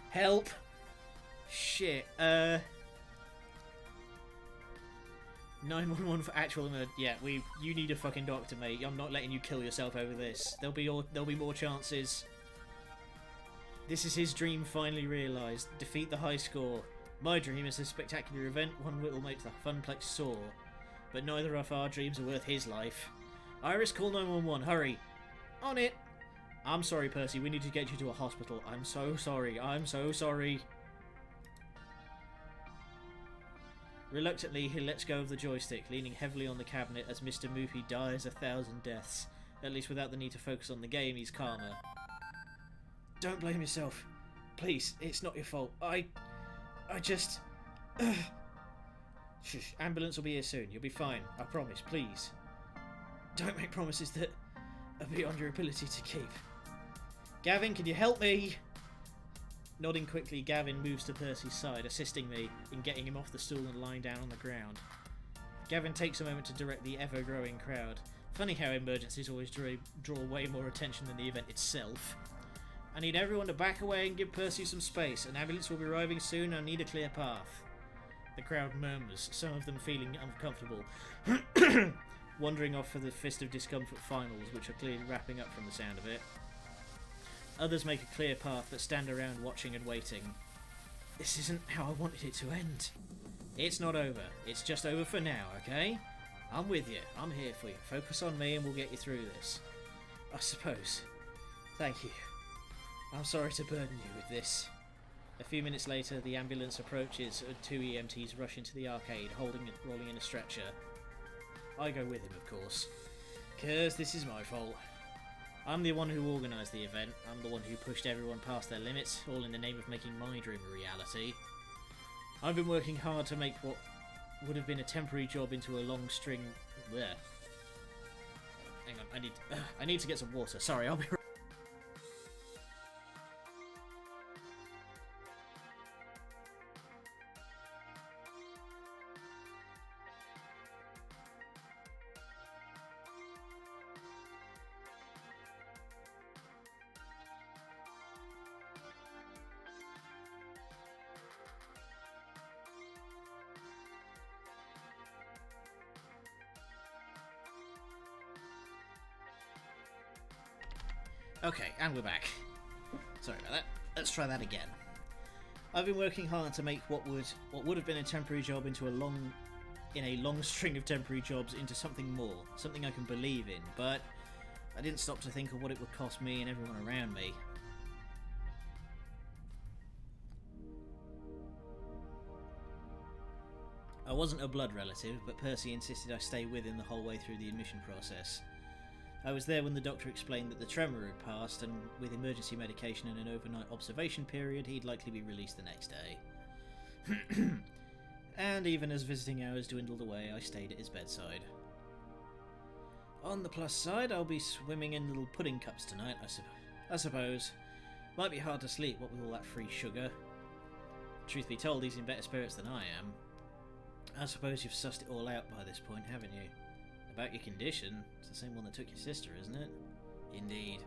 Help. Shit. 911 for actual emergency. Yeah, you need a fucking doctor, mate. I'm not letting you kill yourself over this. There'll be more chances. This is his dream finally realised. Defeat the high score. My dream is a spectacular event, one that will make the funplex soar. But neither of our dreams are worth his life. Iris, call 911. Hurry. On it. I'm sorry, Percy. We need to get you to a hospital. I'm so sorry. I'm so sorry. Reluctantly, he lets go of the joystick, leaning heavily on the cabinet as Mr. Moopy dies 1,000 deaths. At least without the need to focus on the game, he's calmer. Don't blame yourself. Please, it's not your fault. I just... Shush, ambulance will be here soon. You'll be fine. I promise, please. Don't make promises that are beyond your ability to keep. Gavin, can you help me? Nodding quickly, Gavin moves to Percy's side, assisting me in getting him off the stool and lying down on the ground. Gavin takes a moment to direct the ever-growing crowd. Funny how emergencies always draw way more attention than the event itself. I need everyone to back away and give Percy some space. An ambulance will be arriving soon. I need a clear path. The crowd murmurs, some of them feeling uncomfortable, wandering off for the Fist of Discomfort finals, which are clearly wrapping up from the sound of it. Others make a clear path but stand around watching and waiting. This isn't how I wanted it to end. It's not over. It's just over for now, okay? I'm with you. I'm here for you. Focus on me and we'll get you through this. I suppose. Thank you. I'm sorry to burden you with this. A few minutes later, the ambulance approaches and 2 EMTs rush into the arcade, rolling in a stretcher. I go with him, of course. 'Cause this is my fault. I'm the one who organised the event. I'm the one who pushed everyone past their limits, all in the name of making my dream a reality. I've been working hard to make what would have been a temporary job into a long string... Bleh. Hang on, I need to get some water. Sorry, I'll be right... Okay, and we're back. Sorry about that. Let's try that again. I've been working hard to make what would have been a temporary job into a long string of temporary jobs into something more, something I can believe in, but I didn't stop to think of what it would cost me and everyone around me. I wasn't a blood relative, but Percy insisted I stay with him the whole way through the admission process. I was there when the doctor explained that the tremor had passed, and with emergency medication and an overnight observation period, he'd likely be released the next day. And even as visiting hours dwindled away, I stayed at his bedside. On the plus side, I'll be swimming in little pudding cups tonight, I suppose. Might be hard to sleep, what with all that free sugar. Truth be told, he's in better spirits than I am. I suppose you've sussed it all out by this point, haven't you? About your condition, it's the same one that took your sister, isn't it? Indeed.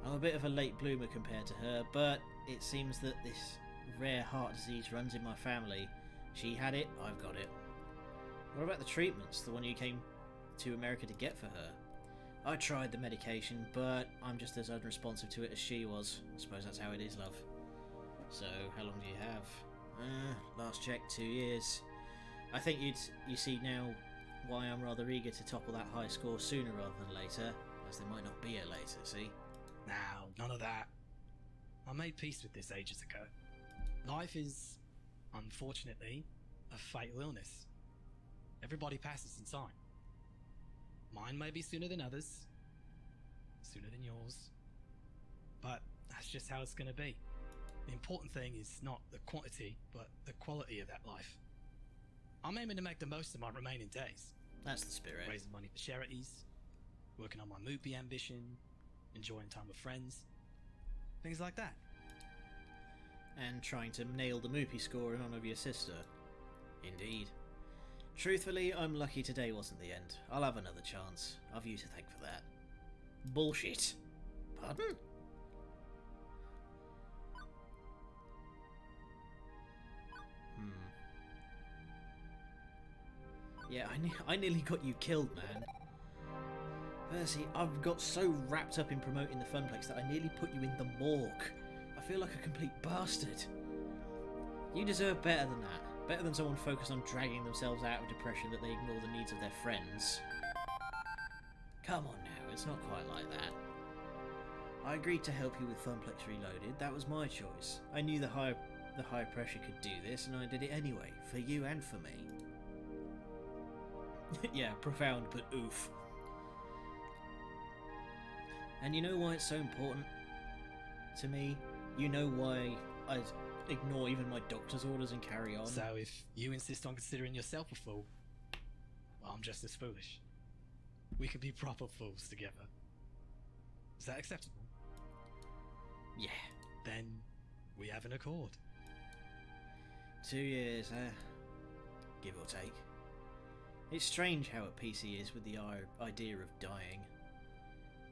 I'm a bit of a late bloomer compared to her, but it seems that this rare heart disease runs in my family. She had it, I've got it. What about the treatments, the one you came to America to get for her? I tried the medication, but I'm just as unresponsive to it as she was. I suppose that's how it is, love. So, how long do you have? Last check, 2 years. I think you see now why I'm rather eager to topple that high score sooner rather than later, as there might not be a later, see?
Now, none of that. I made peace with this ages ago. Life is, unfortunately, a fatal illness. Everybody passes in time. Mine may be sooner than others, sooner than yours, but that's just how it's going to be. The important thing is not the quantity, but the quality of that life. I'm aiming to make the most of my remaining days.
That's the spirit.
Raising money for charities, working on my movie ambition, enjoying time with friends, things like that.
And trying to nail the Moopy score in honour of your sister. Indeed. Truthfully, I'm lucky today wasn't the end. I'll have another chance. I've you to thank for that. Bullshit. Pardon? Yeah, I nearly got you killed, man. Percy, I've got so wrapped up in promoting the Funplex that I nearly put you in the morgue. I feel like a complete bastard. You deserve better than that. Better than someone focused on dragging themselves out of depression that they ignore the needs of their friends. Come on now, it's not quite like that. I agreed to help you with Funplex Reloaded. That was my choice. I knew the high pressure could do this, and I did it anyway, for you and for me. Yeah, profound, but oof. And you know why it's so important to me? You know why I ignore even my doctor's orders and carry on?
So if you insist on considering yourself a fool, well, I'm just as foolish. We could be proper fools together. Is that acceptable?
Yeah.
Then we have an accord.
2 years, give or take. It's strange how at peace he is with the idea of dying.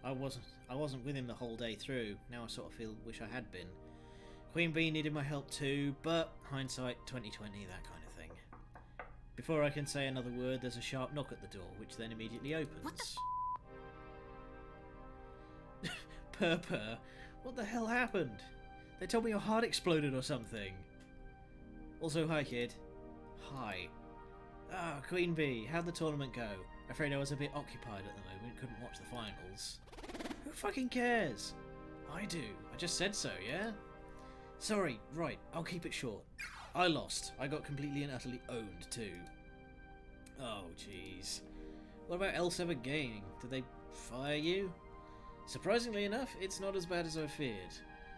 I wasn't with him the whole day through. Now I sort of wish I had been. Queen Bee needed my help too, but hindsight 2020, that kind of thing. Before I can say another word, there's a sharp knock at the door, which then immediately opens.
What the
Purr, what the hell happened? They told me your heart exploded or something. Also, hi kid. Hi. Ah, Queen Bee, how'd the tournament go? Afraid I was a bit occupied at the moment, couldn't watch the finals. Who fucking cares? I do. I just said so, yeah? Sorry, right, I'll keep it short. I lost. I got completely and utterly owned too. Oh, jeez. What about L7 Gaming? Did they fire you? Surprisingly enough, it's not as bad as I feared.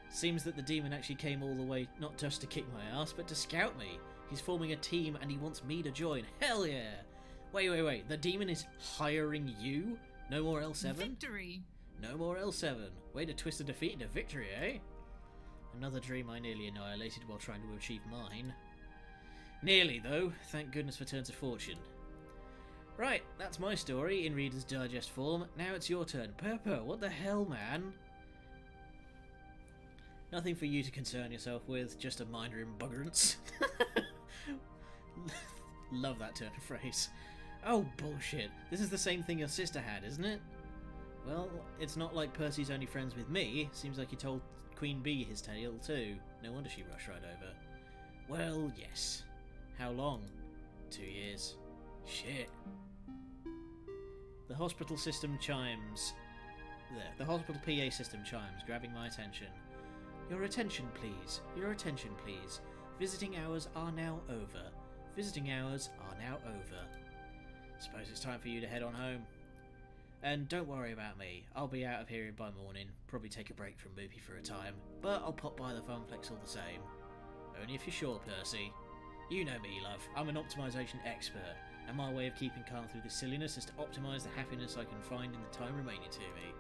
Seems that the demon actually came all the way not just to kick my ass, but to scout me. He's forming a team and he wants me to join. Hell yeah! Wait. The demon is hiring you? No more L7?
victory?
No more L7. Way to twist a defeat into victory, eh? Another dream I nearly annihilated while trying to achieve mine. Nearly, though. Thank goodness for turns of fortune. Right, that's my story in Reader's Digest form. Now it's your turn. Purple, what the hell, man? Nothing for you to concern yourself with, just a minor embuggerance. Love that turn of phrase. Oh, bullshit. This is the same thing your sister had, isn't it? Well, it's not like Percy's only friends with me. Seems like he told Queen Bee his tale too. No wonder she rushed right over. Well, yes. How long? 2 years. Shit. The hospital system chimes. There. The hospital PA system chimes, grabbing my attention. Your attention, please. Your attention, please. Visiting hours are now over. Visiting hours are now over. Suppose it's time for you to head on home. And don't worry about me. I'll be out of here by morning. Probably take a break from Boopy for a time. But I'll pop by the Funplex all the same. Only if you're sure, Percy. You know me, love. I'm an optimization expert. And my way of keeping calm through this silliness is to optimize the happiness I can find in the time remaining to me.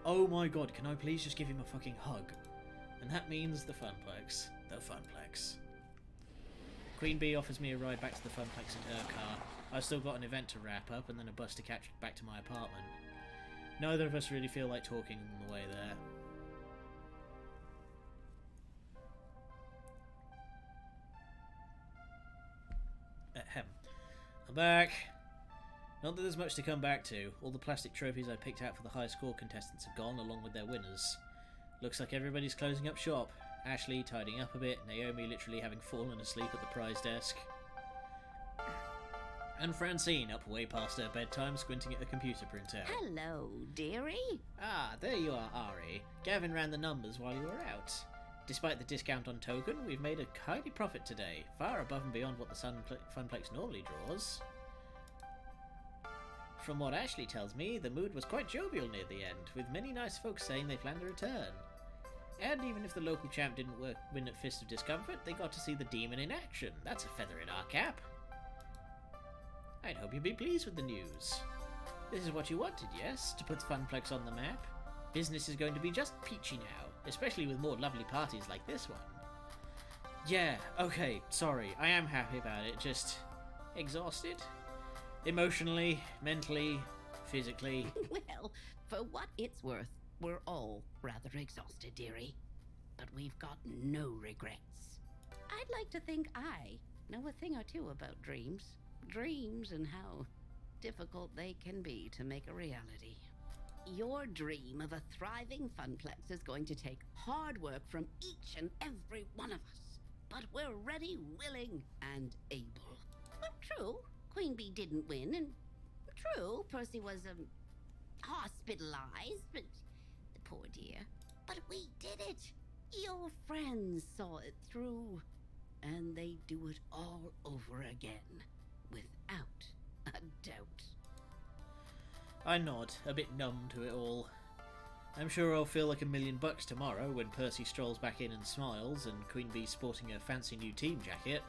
Oh my god, can I please just give him a fucking hug? And that means the Funplex. The Funplex. Queen Bee offers me a ride back to the Funplex in her car. I've still got an event to wrap up and then a bus to catch back to my apartment. Neither of us really feel like talking on the way there. Ahem. I'm back. Not that there's much to come back to. All the plastic trophies I picked out for the high score contestants have gone along with their winners. Looks like everybody's closing up shop. Ashley tidying up a bit, Naomi literally having fallen asleep at the prize desk, and Francine up way past her bedtime squinting at a computer printout.
Hello, dearie.
Ah, there you are, Ari. Gavin ran the numbers while you were out. Despite the discount on token, we've made a tidy profit today, far above and beyond what the Funplex normally draws. From what Ashley tells me, the mood was quite jovial near the end, with many nice folks saying they planned a return. And even if the local champ didn't win at Fist of Discomfort, they got to see the demon in action. That's a feather in our cap. I'd hope you'd be pleased with the news. This is what you wanted, yes? To put Funplex on the map? Business is going to be just peachy now, especially with more lovely parties like this one. Yeah, okay, sorry, I am happy about it, just exhausted? Emotionally, mentally, physically.
Well, for what it's worth, we're all rather exhausted, dearie. But we've got no regrets. I'd like to think I know a thing or two about dreams. Dreams and how difficult they can be to make a reality. Your dream of a thriving Funplex is going to take hard work from each and every one of us. But we're ready, willing, and able. But true, Queen Bee didn't win, and true, Percy was, hospitalized, but poor dear. But we did it. Your friends saw it through, and they do it all over again, without a doubt.
I nod, a bit numb to it all. I'm sure I'll feel like $1 million tomorrow when Percy strolls back in and smiles, and Queen Bee's sporting a fancy new team jacket.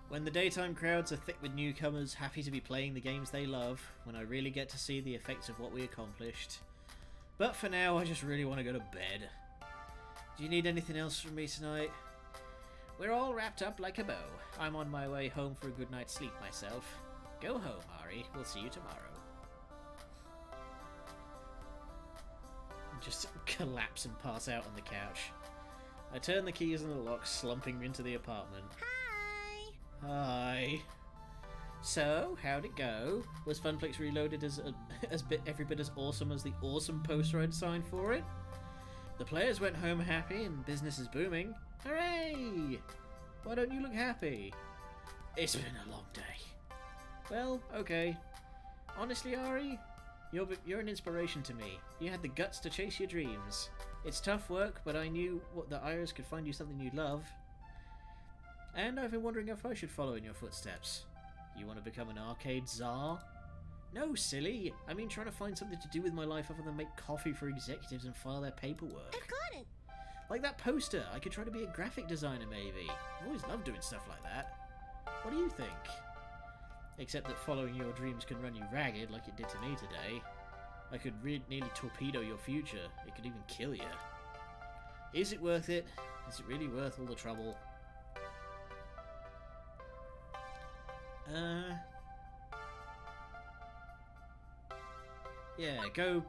When the daytime crowds are thick with newcomers, happy to be playing the games they love, when I really get to see the effects of what we accomplished. But for now, I just really want to go to bed. Do you need anything else from me tonight? We're all wrapped up like a bow. I'm on my way home for a good night's sleep myself. Go home, Ari. We'll see you tomorrow. Just collapse and pass out on the couch. I turn the keys in the lock, slumping into the apartment.
Hi!
Hi. So, how'd it go? Was Funplex Reloaded every bit as awesome as the awesome poster I'd signed for it? The players went home happy and business is booming. Hooray! Why don't you look happy? It's been a long day. Well, okay. Honestly, Ari, you're an inspiration to me. You had the guts to chase your dreams. It's tough work, but I knew that Iris could find you something you'd love. And I've been wondering if I should follow in your footsteps. You want to become an arcade czar? No, silly. I mean trying to find something to do with my life other than make coffee for executives and file their paperwork.
I've got it!
Like that poster. I could try to be a graphic designer, maybe. I've always loved doing stuff like that. What do you think? Except that following your dreams can run you ragged like it did to me today. I could nearly torpedo your future. It could even kill you. Is it worth it? Is it really worth all the trouble? Yeah, go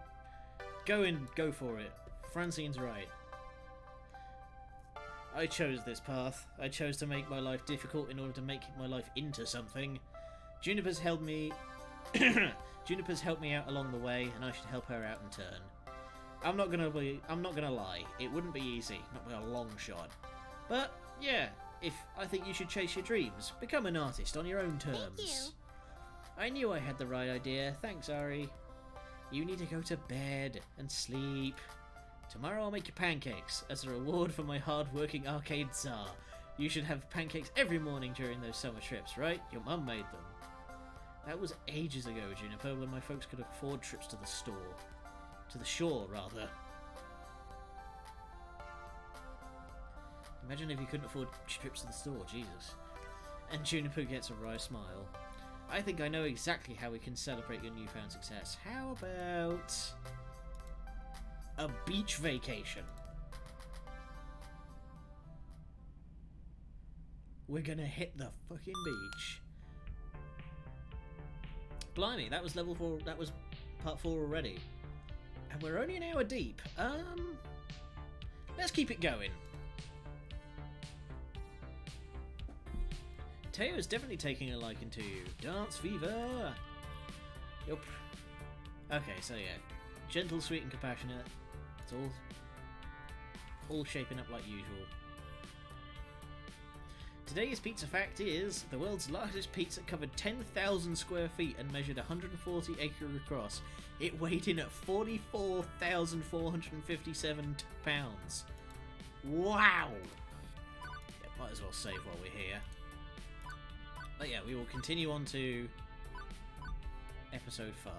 for it. Francine's right. I chose this path. I chose to make my life difficult in order to make my life into something. Juniper's helped me out along the way, and I should help her out in turn. I'm not gonna lie. It wouldn't be easy, not by a long shot. But yeah, I think you should chase your dreams. Become an artist on your own terms.
Thank you.
I knew I had the right idea. Thanks, Ari. You need to go to bed and sleep. Tomorrow I'll make you pancakes as a reward for my hard-working arcade czar. You should have pancakes every morning during those summer trips, right? Your mum made them. That was ages ago, Juniper, when my folks could afford trips to the store. To the shore, rather. Imagine if you couldn't afford trips to the store, Jesus. And Juniper gets a wry smile. I think I know exactly how we can celebrate your newfound success. How about a beach vacation? We're gonna hit the fucking beach. Blimey, that was level 4, that was part 4 already. And we're only an hour deep. Let's keep it going. Teo's definitely taking a liking to you. Dance fever! Yup. Okay, so yeah. Gentle, sweet and compassionate. It's all shaping up like usual. Today's pizza fact is, the world's largest pizza covered 10,000 square feet and measured 140 acres across. It weighed in at 44,457 pounds. Wow! Yeah, might as well save while we're here. But yeah, we will continue on to episode 5.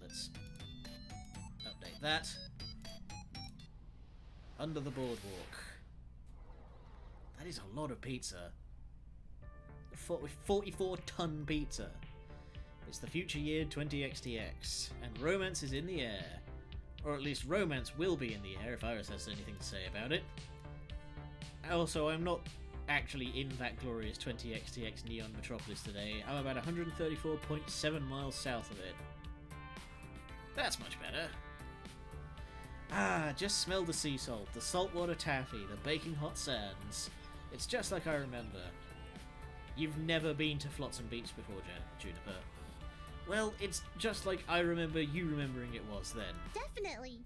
Let's update that. Under the Boardwalk. That is a lot of pizza. 44-ton pizza. It's the future year 20XTX, and romance is in the air. Or at least romance will be in the air if Iris has anything to say about it. Also, I'm not actually in that glorious 20XTX Neon Metropolis today. I'm about 134.7 miles south of it. That's much better. Ah, just smell the sea salt, the saltwater taffy, the baking hot sands. It's just like I remember. You've never been to Flotsam Beach before, Juniper. Well, it's just like I remember you remembering it was then.
Definitely.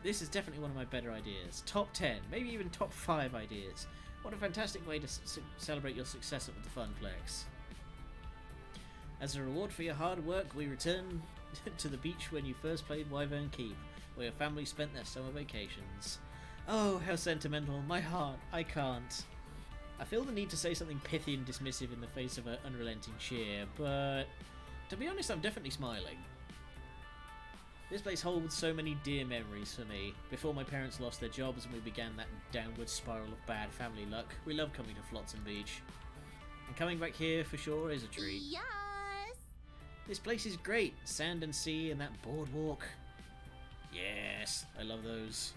This is definitely one of my better ideas. Top 10, maybe even top 5 ideas. What a fantastic way to celebrate your success at the Funplex. As a reward for your hard work, we return to the beach when you first played Wyvern Keep, where your family spent their summer vacations. Oh, how sentimental. My heart. I can't. I feel the need to say something pithy and dismissive in the face of her unrelenting cheer, but to be honest, I'm definitely smiling. This place holds so many dear memories for me. Before my parents lost their jobs and we began that downward spiral of bad family luck, we love coming to Flotsam Beach. And coming back here for sure is a treat.
Yes.
This place is great. Sand and sea and that boardwalk. Yes, I love those.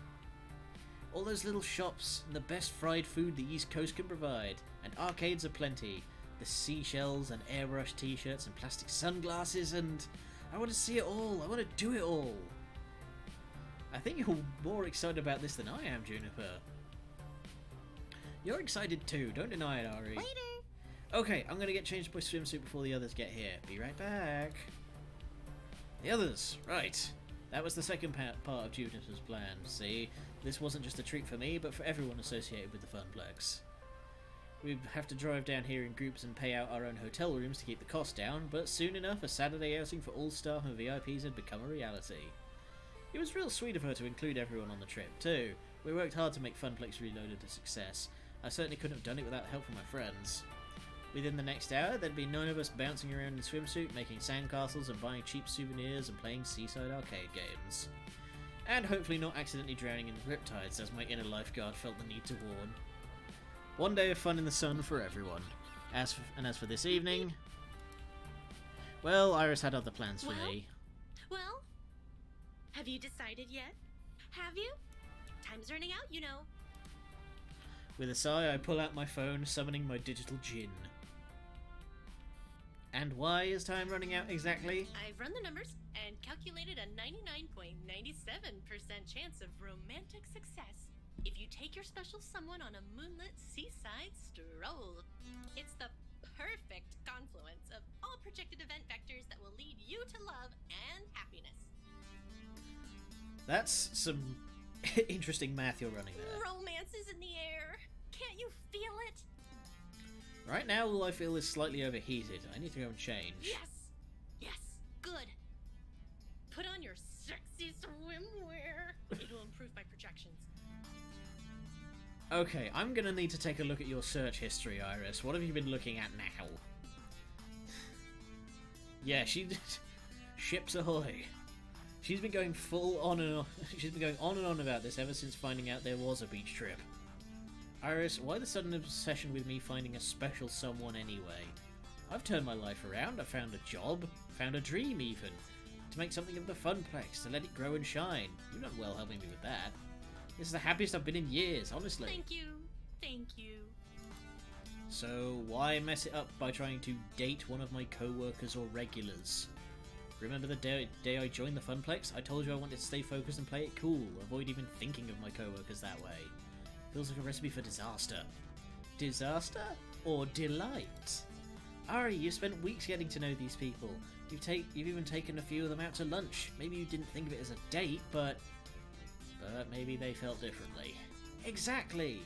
All those little shops and the best fried food the East Coast can provide. And arcades aplenty. The seashells and airbrush t-shirts and plastic sunglasses and... I want to see it all. I want to do it all. I think you're more excited about this than I am, Juniper. You're excited too. Don't deny it, Ari.
Later.
Okay, I'm going to get changed my swimsuit before the others get here. Be right back. The others. Right. That was the second part of Juniper's plan. See, this wasn't just a treat for me, but for everyone associated with the Funplex. We'd have to drive down here in groups and pay out our own hotel rooms to keep the cost down, but soon enough a Saturday outing for all staff and VIPs had become a reality. It was real sweet of her to include everyone on the trip, too. We worked hard to make Funplex Reloaded a success. I certainly couldn't have done it without help from my friends. Within the next hour, there'd be 9 of us bouncing around in swimsuit, making sandcastles and buying cheap souvenirs and playing seaside arcade games. And hopefully not accidentally drowning in the riptides, as my inner lifeguard felt the need to warn. One day of fun in the sun for everyone. As for this evening... Well, Iris had other plans for me.
Well, have you decided yet? Have you? Time's running out, you know.
With a sigh, I pull out my phone, summoning my digital djinn. And why is time running out exactly?
I've run the numbers and calculated a 99.97% chance of romantic success if you take your special someone on a moonlit seaside stroll. It's the perfect confluence of all projected event vectors that will lead you to love and happiness.
That's some interesting math you're running there.
Romance is in the air. Can't you feel it?
Right now, all I feel is slightly overheated. I need to go and change.
Yes! Yes! Good! Put on your sexy swimwear. It'll improve my projections.
Okay, I'm gonna need to take a look at your search history, Iris. What have you been looking at now? Yeah, ships ahoy. She's been going full on and on. She's been going on and on about this ever since finding out there was a beach trip. Iris, why the sudden obsession with me finding a special someone anyway? I've turned my life around. I found a job, found a dream even, to make something of the Funplex, to let it grow and shine. You've done well helping me with that. This is the happiest I've been in years, honestly.
Thank you. Thank you.
So why mess it up by trying to date one of my co-workers or regulars? Remember the day I joined the Funplex? I told you I wanted to stay focused and play it cool, avoid even thinking of my co-workers that way. Feels like a recipe for disaster. Disaster? or delight. Ari, you've spent weeks getting to know these people. You've even taken a few of them out to lunch. Maybe you didn't think of it as a date, but maybe they felt differently. Exactly.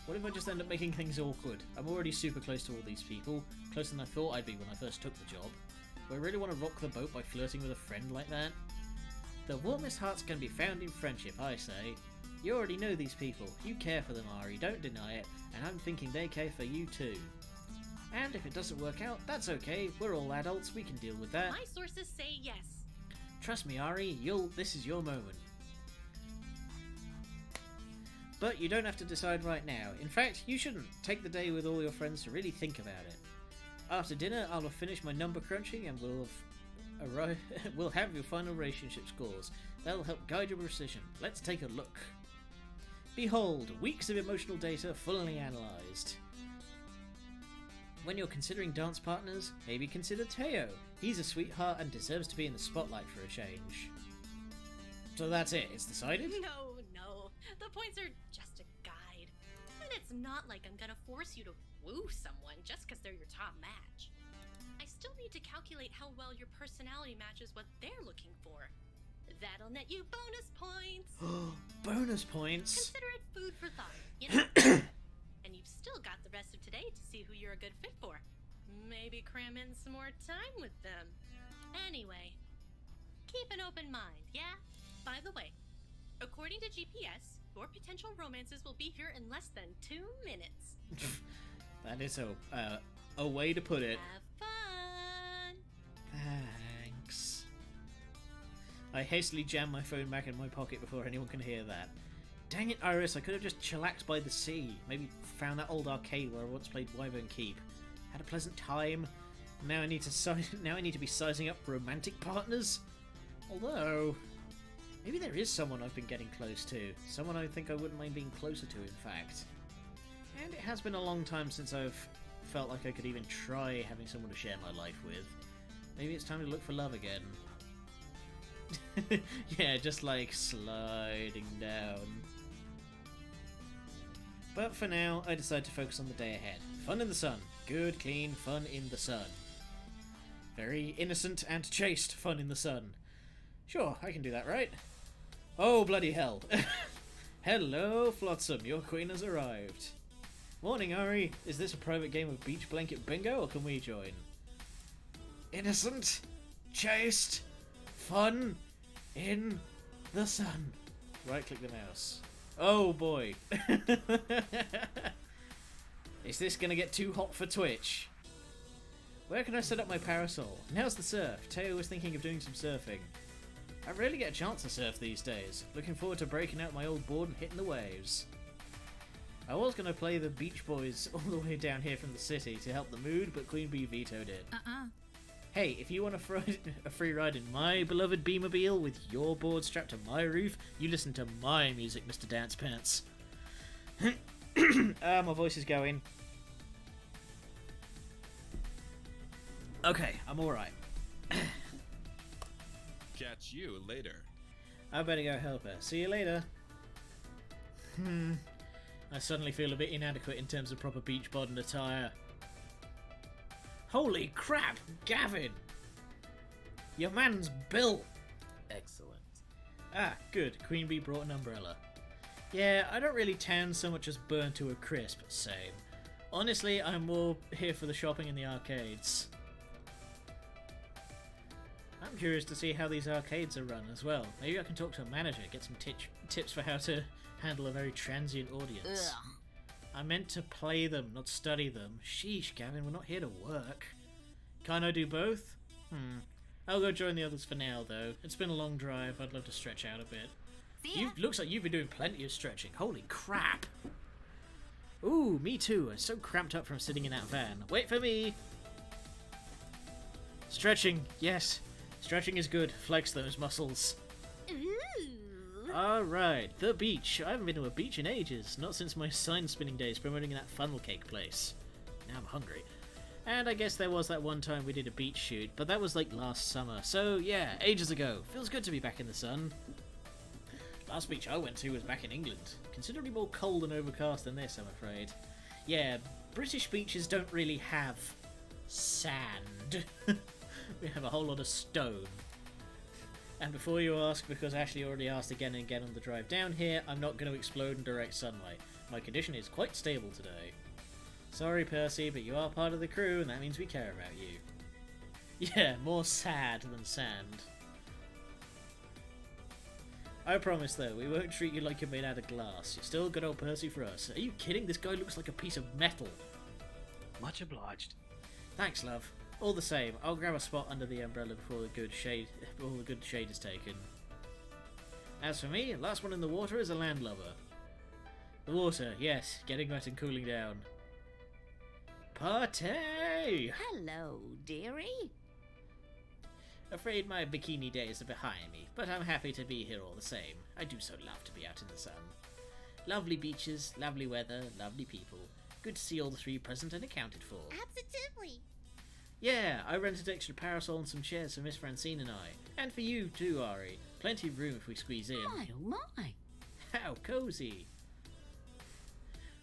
What if I just end up making things awkward? I'm already super close to all these people, closer than I thought I'd be when I first took the job. Do I really want to rock the boat by flirting with a friend like that? The warmest hearts can be found in friendship, I say. You already know these people. You care for them, Ari, don't deny it, and I'm thinking they care for you too. And if it doesn't work out, that's okay. We're all adults, we can deal with that.
My sources say yes.
Trust me, Ari, this is your moment. But you don't have to decide right now. In fact, you shouldn't. Take the day with all your friends to really think about it. After dinner, I'll have finished my number crunching and we'll have your final relationship scores. That'll help guide your decision. Let's take a look. Behold, weeks of emotional data fully analysed. When you're considering dance partners, maybe consider Teo. He's a sweetheart and deserves to be in the spotlight for a change. So that's it, it's decided?
No. The points are just a guide. And it's not like I'm gonna force you to woo someone just because they're your top match. I still need to calculate how well your personality matches what they're looking for. That'll net you bonus points.
Bonus points?
Consider it food for thought, you know? And you've still got the rest of today to see who you're a good fit for. Maybe cram in some more time with them. Anyway, keep an open mind, yeah? By the way, according to GPS, your potential romances will be here in less than 2 minutes.
That is a way to put it.
Have fun!
Thanks. I hastily jam my phone back in my pocket before anyone can hear that. Dang it, Iris, I could have just chillaxed by the sea. Maybe found that old arcade where I once played Wyvern Keep. Had a pleasant time. Now I need to be sizing up romantic partners? Although, maybe there is someone I've been getting close to. Someone I think I wouldn't mind being closer to, in fact. And it has been a long time since I've felt like I could even try having someone to share my life with. Maybe it's time to look for love again. Yeah, just like sliding down. But for now, I decide to focus on the day ahead. Fun in the sun. Good, clean fun in the sun. Very innocent and chaste fun in the sun. Sure, I can do that, right? Oh, bloody hell. Hello, Flotsam, your queen has arrived. Morning, Ari. Is this a private game of beach blanket bingo, or can we join? Innocent, chaste, fun in the sun. Right-click the mouse. Oh, boy. Is this gonna get too hot for Twitch? Where can I set up my parasol? Now's the surf. Teo was thinking of doing some surfing. I rarely get a chance to surf these days. Looking forward to breaking out my old board and hitting the waves. I was going to play the Beach Boys all the way down here from the city to help the mood, but Queen Bee vetoed it. Hey, if you want a free ride in my beloved Beamermobile with your board strapped to my roof, you listen to my music, Mr. Dance Pants. My voice is going. Okay, I'm alright.
Catch you later.
I better go help her. See you later. I suddenly feel a bit inadequate in terms of proper beach bod and attire. Holy crap, Gavin! Your man's built! Excellent. Ah, good. Queen Bee brought an umbrella. Yeah, I don't really tan so much as burn to a crisp. Same. Honestly, I'm more here for the shopping and the arcades. I'm curious to see how these arcades are run as well. Maybe I can talk to a manager, get some tips for how to handle a very transient audience.
Ugh.
I meant to play them, not study them. Sheesh, Gavin, we're not here to work. Can't I do both? I'll go join the others for now, though. It's been a long drive. I'd love to stretch out a bit. Looks like you've been doing plenty of stretching. Holy crap. Ooh, me too. I'm so cramped up from sitting in that van. Wait for me. Stretching, yes. Stretching is good. Flex those muscles. Alright, the beach. I haven't been to a beach in ages. Not since my sign spinning days promoting that funnel cake place. Now I'm hungry. And I guess there was that one time we did a beach shoot, but that was like last summer. So yeah, ages ago. Feels good to be back in the sun. Last beach I went to was back in England. Considerably more cold and overcast than this, I'm afraid. Yeah, British beaches don't really have sand. We have a whole lot of stone. And before you ask, because Ashley already asked again and again on the drive down here, I'm not going to explode in direct sunlight. My condition is quite stable today. Sorry, Percy, but you are part of the crew, and that means we care about you. Yeah, more sad than sand. I promise, though, we won't treat you like you're made out of glass. You're still good old Percy for us. Are you kidding? This guy looks like a piece of metal.
Much obliged.
Thanks, love. All the same, I'll grab a spot under the umbrella before the good shade is taken. As for me, last one in the water is a landlubber. The water, yes, getting wet and cooling down. Party!
Hello, dearie.
Afraid my bikini days are behind me, but I'm happy to be here all the same. I do so love to be out in the sun. Lovely beaches, lovely weather, lovely people. Good to see all the three present and accounted for.
Absolutely.
Yeah, I rented extra parasol and some chairs for Miss Francine and I. And for you too, Ari. Plenty of room if we squeeze in.
My, oh my.
How cozy.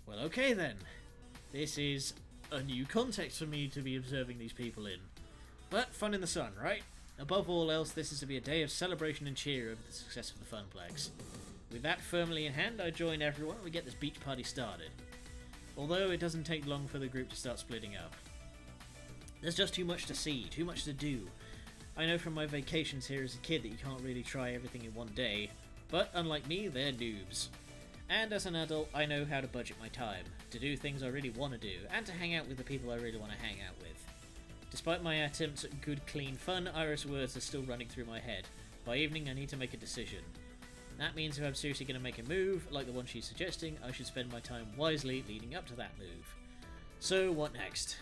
Well, okay then. This is a new context for me to be observing these people in. But fun in the sun, right? Above all else, this is to be a day of celebration and cheer over the success of the Funplex. With that firmly in hand, I join everyone and we get this beach party started. Although it doesn't take long for the group to start splitting up. There's just too much to see, too much to do. I know from my vacations here as a kid that you can't really try everything in one day, but unlike me, they're noobs. And as an adult, I know how to budget my time, to do things I really want to do, and to hang out with the people I really want to hang out with. Despite my attempts at good, clean fun, Iris' words are still running through my head. By evening, I need to make a decision. That means if I'm seriously going to make a move, like the one she's suggesting, I should spend my time wisely leading up to that move. So, what next?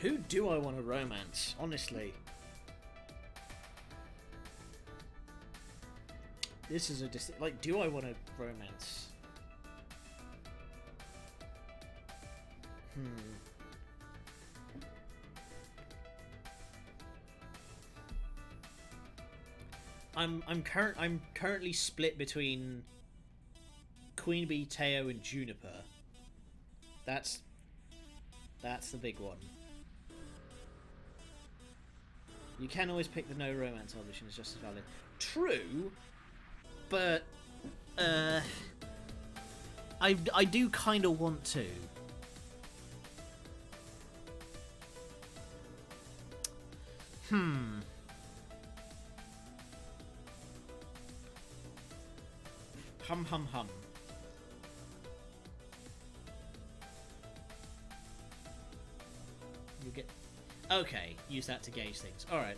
Who do I want to romance, honestly? This is a like, do I want to romance? I'm currently split between Queen Bee, Teo, and Juniper. That's the big one. You can always pick the no romance option, it's just as valid. True, but I do kind of want to. Hum. You get... Okay, use that to gauge things. Alright.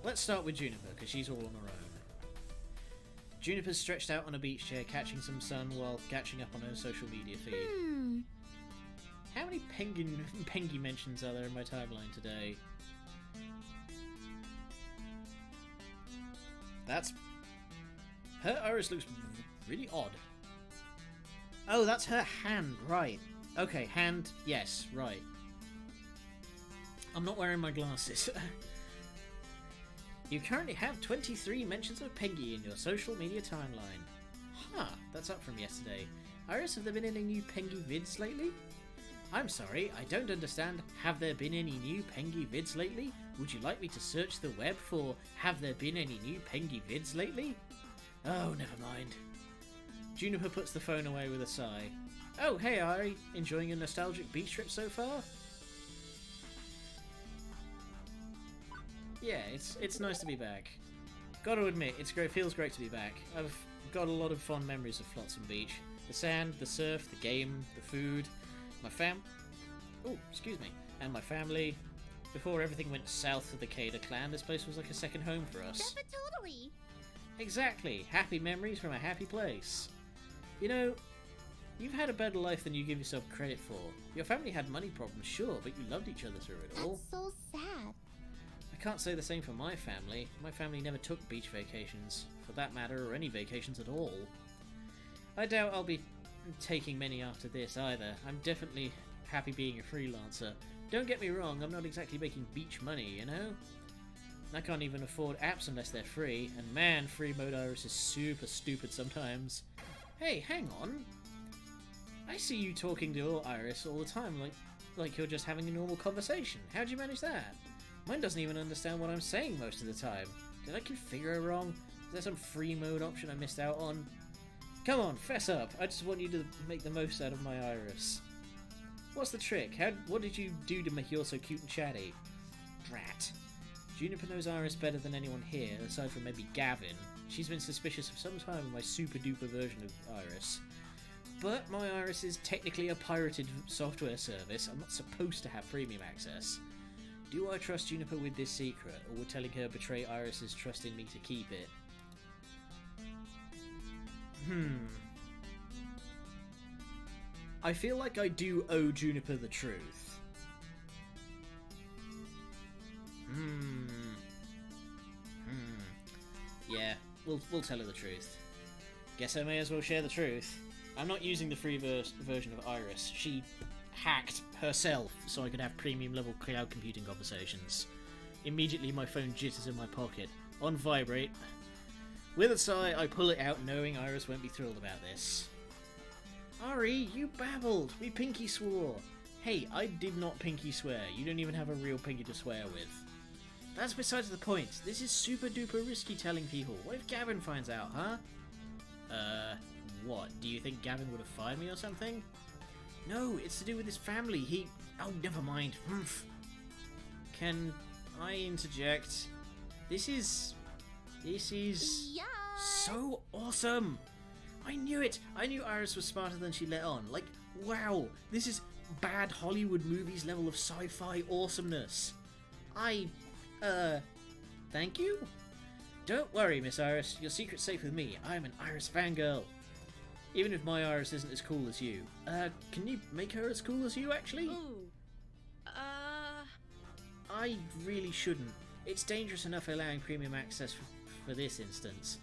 Let's start with Juniper, because she's all on her own. Juniper's stretched out on a beach chair, catching some sun while catching up on her social media feed. How many Pengy mentions are there in my timeline today? That's... Her iris looks really odd. Oh, that's her hand, right. Okay, hand, yes, right. I'm not wearing my glasses. You currently have 23 mentions of Pengy in your social media timeline. Huh, that's up from yesterday. Iris, have there been any new Pengy vids lately? I'm sorry, I don't understand. Have there been any new Pengy vids lately? Would you like me to search the web for have there been any new Pengy vids lately? Oh, never mind. Juniper puts the phone away with a sigh. Oh, hey Ari, enjoying a nostalgic beach trip so far? Yeah, it's nice to be back. Gotta admit, feels great to be back. I've got a lot of fond memories of Flotsam Beach. The sand, the surf, the game, the food, my and my family. Before everything went south of the Cada clan, this place was like a second home for us.
Totally.
Exactly, happy memories from a happy place. You know, you've had a better life than you give yourself credit for. Your family had money problems, sure, but you loved each other through it all.
That's so sad.
I can't say the same for my family. My family never took beach vacations, for that matter, or any vacations at all. I doubt I'll be taking many after this either. I'm definitely happy being a freelancer. Don't get me wrong, I'm not exactly making beach money, you know? I can't even afford apps unless they're free, and man, free mode Iris is super stupid sometimes. Hey, hang on. I see you talking to Iris all the time, like you're just having a normal conversation. How'd you manage that? Mine doesn't even understand what I'm saying most of the time. Did I configure it wrong? Is there some free mode option I missed out on? Come on, fess up. I just want you to make the most out of my Iris. What's the trick? What did you do to make yours so cute and chatty? Drat. Juniper knows Iris better than anyone here, aside from maybe Gavin. She's been suspicious for some time of my super duper version of Iris. But my Iris is technically a pirated software service. I'm not supposed to have premium access. Do I trust Juniper with this secret, or would telling her betray Iris's trust in me to keep it? I feel like I do owe Juniper the truth. Yeah, we'll tell her the truth. Guess I may as well share the truth. I'm not using the free version of Iris. She hacked herself so I could have premium level cloud computing conversations. Immediately my phone jitters in my pocket. On vibrate. With a sigh, I pull it out knowing Iris won't be thrilled about this. Ari, you babbled! We pinky swore! Hey, I did not pinky swear. You don't even have a real pinky to swear with. That's besides the point. This is super duper risky telling people. What if Gavin finds out, huh? What? Do you think Gavin would have fired me or something? No, it's to do with his family. Oh, never mind. Can I interject? This is
Yeah.
so awesome! I knew it! I knew Iris was smarter than she let on. Like, wow! This is bad Hollywood movies level of sci-fi awesomeness. Thank you? Don't worry, Miss Iris. Your secret's safe with me. I'm an Iris fangirl. Even if my Iris isn't as cool as you. Can you make her as cool as you, actually?
Ooh.
I really shouldn't. It's dangerous enough allowing premium access for this instance.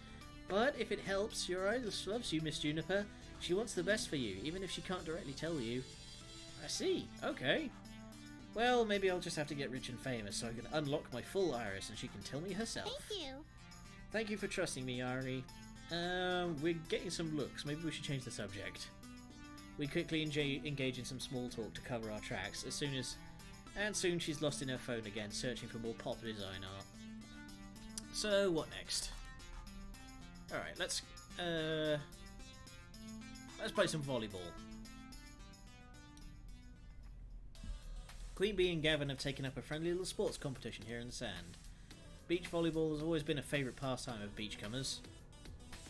But if it helps, your Iris loves you, Miss Juniper. She wants the best for you, even if she can't directly tell you. I see. Okay. Well, maybe I'll just have to get rich and famous so I can unlock my full Iris and she can tell me herself.
Thank you.
Thank you for trusting me, Ari. We're getting some looks. Maybe we should change the subject. We quickly engage in some small talk to cover our tracks. And soon she's lost in her phone again, searching for more pop design art. So, what next? Alright, let's play some volleyball. Queen Bee and Gavin have taken up a friendly little sports competition here in the sand. Beach volleyball has always been a favourite pastime of beachcombers.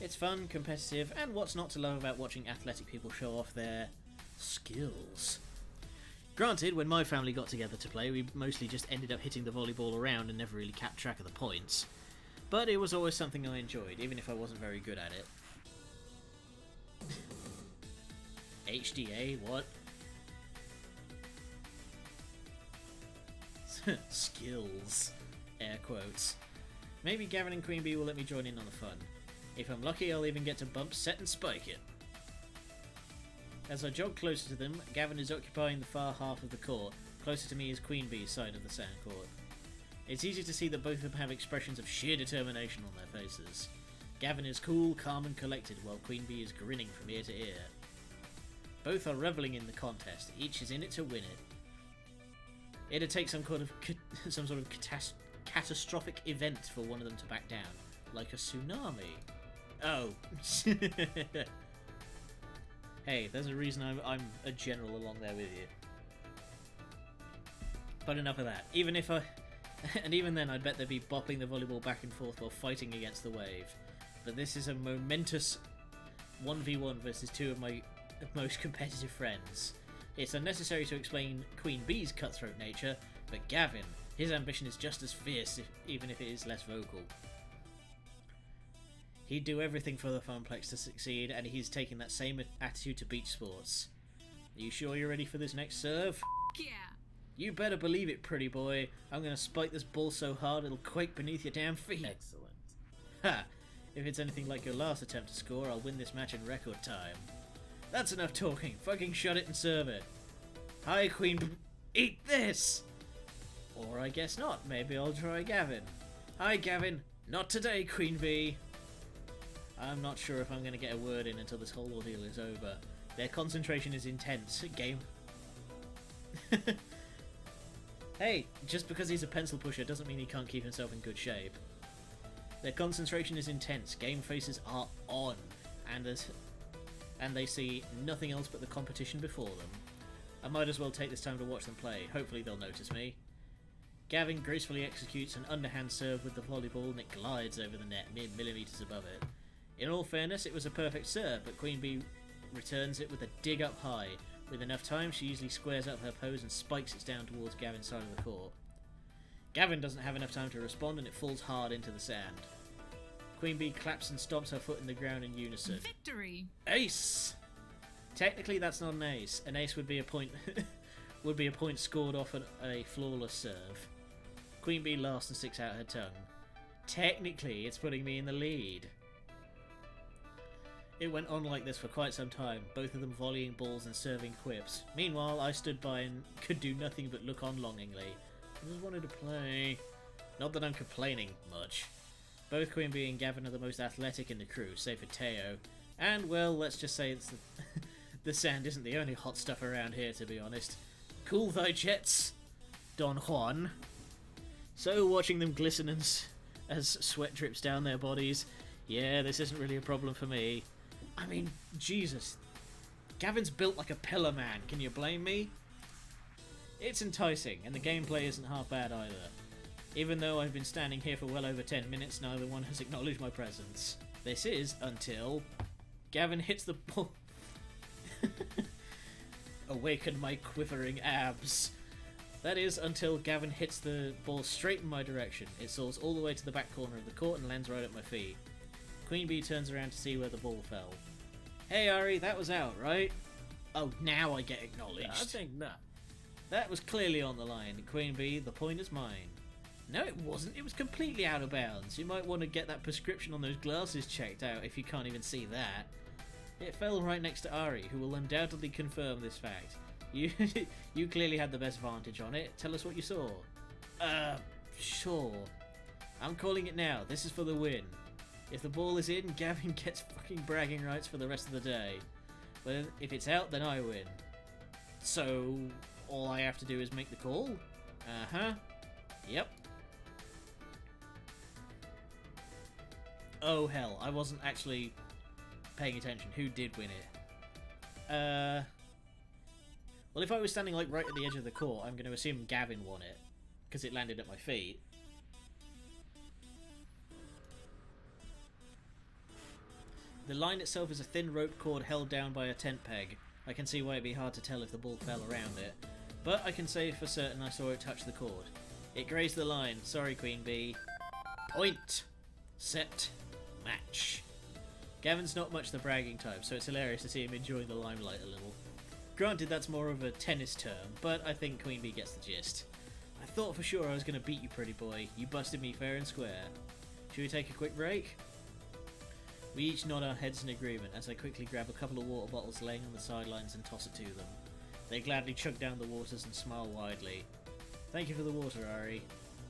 It's fun, competitive, and what's not to love about watching athletic people show off their skills. Granted, when my family got together to play, we mostly just ended up hitting the volleyball around and never really kept track of the points. But it was always something I enjoyed, even if I wasn't very good at it. HDA, what? Skills. Air quotes. Maybe Gavin and Queen Bee will let me join in on the fun. If I'm lucky, I'll even get to bump, set and spike it. As I jog closer to them, Gavin is occupying the far half of the court. Closer to me is Queen Bee's side of the sand court. It's easy to see that both of them have expressions of sheer determination on their faces. Gavin is cool, calm and collected, while Queen Bee is grinning from ear to ear. Both are reveling in the contest. Each is in it to win it. It'd take some sort of catastrophic event for one of them to back down, like a tsunami. Oh. Hey, there's a reason I'm a general along there with you. But enough of that. Even then, I'd bet they'd be bopping the volleyball back and forth while fighting against the wave. But this is a momentous 1v1 versus two of my most competitive friends. It's unnecessary to explain Queen Bee's cutthroat nature, but Gavin, his ambition is just as fierce, even if it is less vocal. He'd do everything for the Funplex to succeed, and he's taking that same attitude to beach sports. Are you sure you're ready for this next serve?
Yeah.
You better believe it, pretty boy. I'm gonna spike this ball so hard it'll quake beneath your damn feet.
Excellent.
Ha! If it's anything like your last attempt to score, I'll win this match in record time. That's enough talking. Fucking shut it and serve it. Hi, Queen. Eat this! Or I guess not. Maybe I'll try Gavin. Hi, Gavin. Not today, Queen Bee. I'm not sure if I'm going to get a word in until this whole ordeal is over. Their concentration is intense. Game. Hey, just because he's a pencil pusher doesn't mean he can't keep himself in good shape. Their concentration is intense. Game faces are on, and they see nothing else but the competition before them. I might as well take this time to watch them play. Hopefully they'll notice me. Gavin gracefully executes an underhand serve with the volleyball and it glides over the net, mere millimetres above it. In all fairness, it was a perfect serve, but Queen Bee returns it with a dig up high. With enough time, she easily squares up her pose and spikes it down towards Gavin's side of the court. Gavin doesn't have enough time to respond and it falls hard into the sand. Queen Bee claps and stomps her foot in the ground in unison.
Victory!
Ace! Technically, that's not an ace. An ace would be a point would be a point scored off a flawless serve. Queen Bee laughs and sticks out her tongue. Technically, it's putting me in the lead. It went on like this for quite some time, both of them volleying balls and serving quips. Meanwhile, I stood by and could do nothing but look on longingly. I just wanted to play. Not that I'm complaining much. Both Queen Bee and Gavin are the most athletic in the crew, save for Teo. And, well, let's just say it's the sand isn't the only hot stuff around here, to be honest. Cool thy jets, Don Juan. So, watching them glisten as sweat drips down their bodies, yeah, this isn't really a problem for me. I mean, Jesus. Gavin's built like a pillar man, can you blame me? It's enticing, and the gameplay isn't half bad either. Even though I've been standing here for well over 10 minutes, neither one has acknowledged my presence. This is until Gavin hits the ball. Awaken my quivering abs. That is until Gavin hits the ball straight in my direction. It soars all the way to the back corner of the court and lands right at my feet. Queen Bee turns around to see where the ball fell. Hey Ari, that was out, right? Oh, now I get acknowledged.
I think not.
That was clearly on the line. Queen Bee, the point is mine. No, it wasn't. It was completely out of bounds. You might want to get that prescription on those glasses checked out if you can't even see that. It fell right next to Ari, who will undoubtedly confirm this fact. You clearly had the best vantage on it. Tell us what you saw. Sure. I'm calling it now. This is for the win. If the ball is in, Gavin gets fucking bragging rights for the rest of the day. But if it's out, then I win. So, all I have to do is make the call? Uh-huh. Yep. Oh hell, I wasn't actually paying attention. Who did win it? Well, if I was standing like right at the edge of the court, I'm going to assume Gavin won it, because it landed at my feet. The line itself is a thin rope cord held down by a tent peg. I can see why it'd be hard to tell if the ball fell around it, but I can say for certain I saw it touch the cord. It grazed the line. Sorry, Queen Bee. Point. Set. Match. Gavin's not much the bragging type, so it's hilarious to see him enjoying the limelight a little. Granted, that's more of a tennis term, but I think Queen Bee gets the gist. I thought for sure I was going to beat you, pretty boy. You busted me fair and square. Should we take a quick break? We each nod our heads in agreement as I quickly grab a couple of water bottles laying on the sidelines and toss it to them. They gladly chug down the waters and smile widely. Thank you for the water, Ari.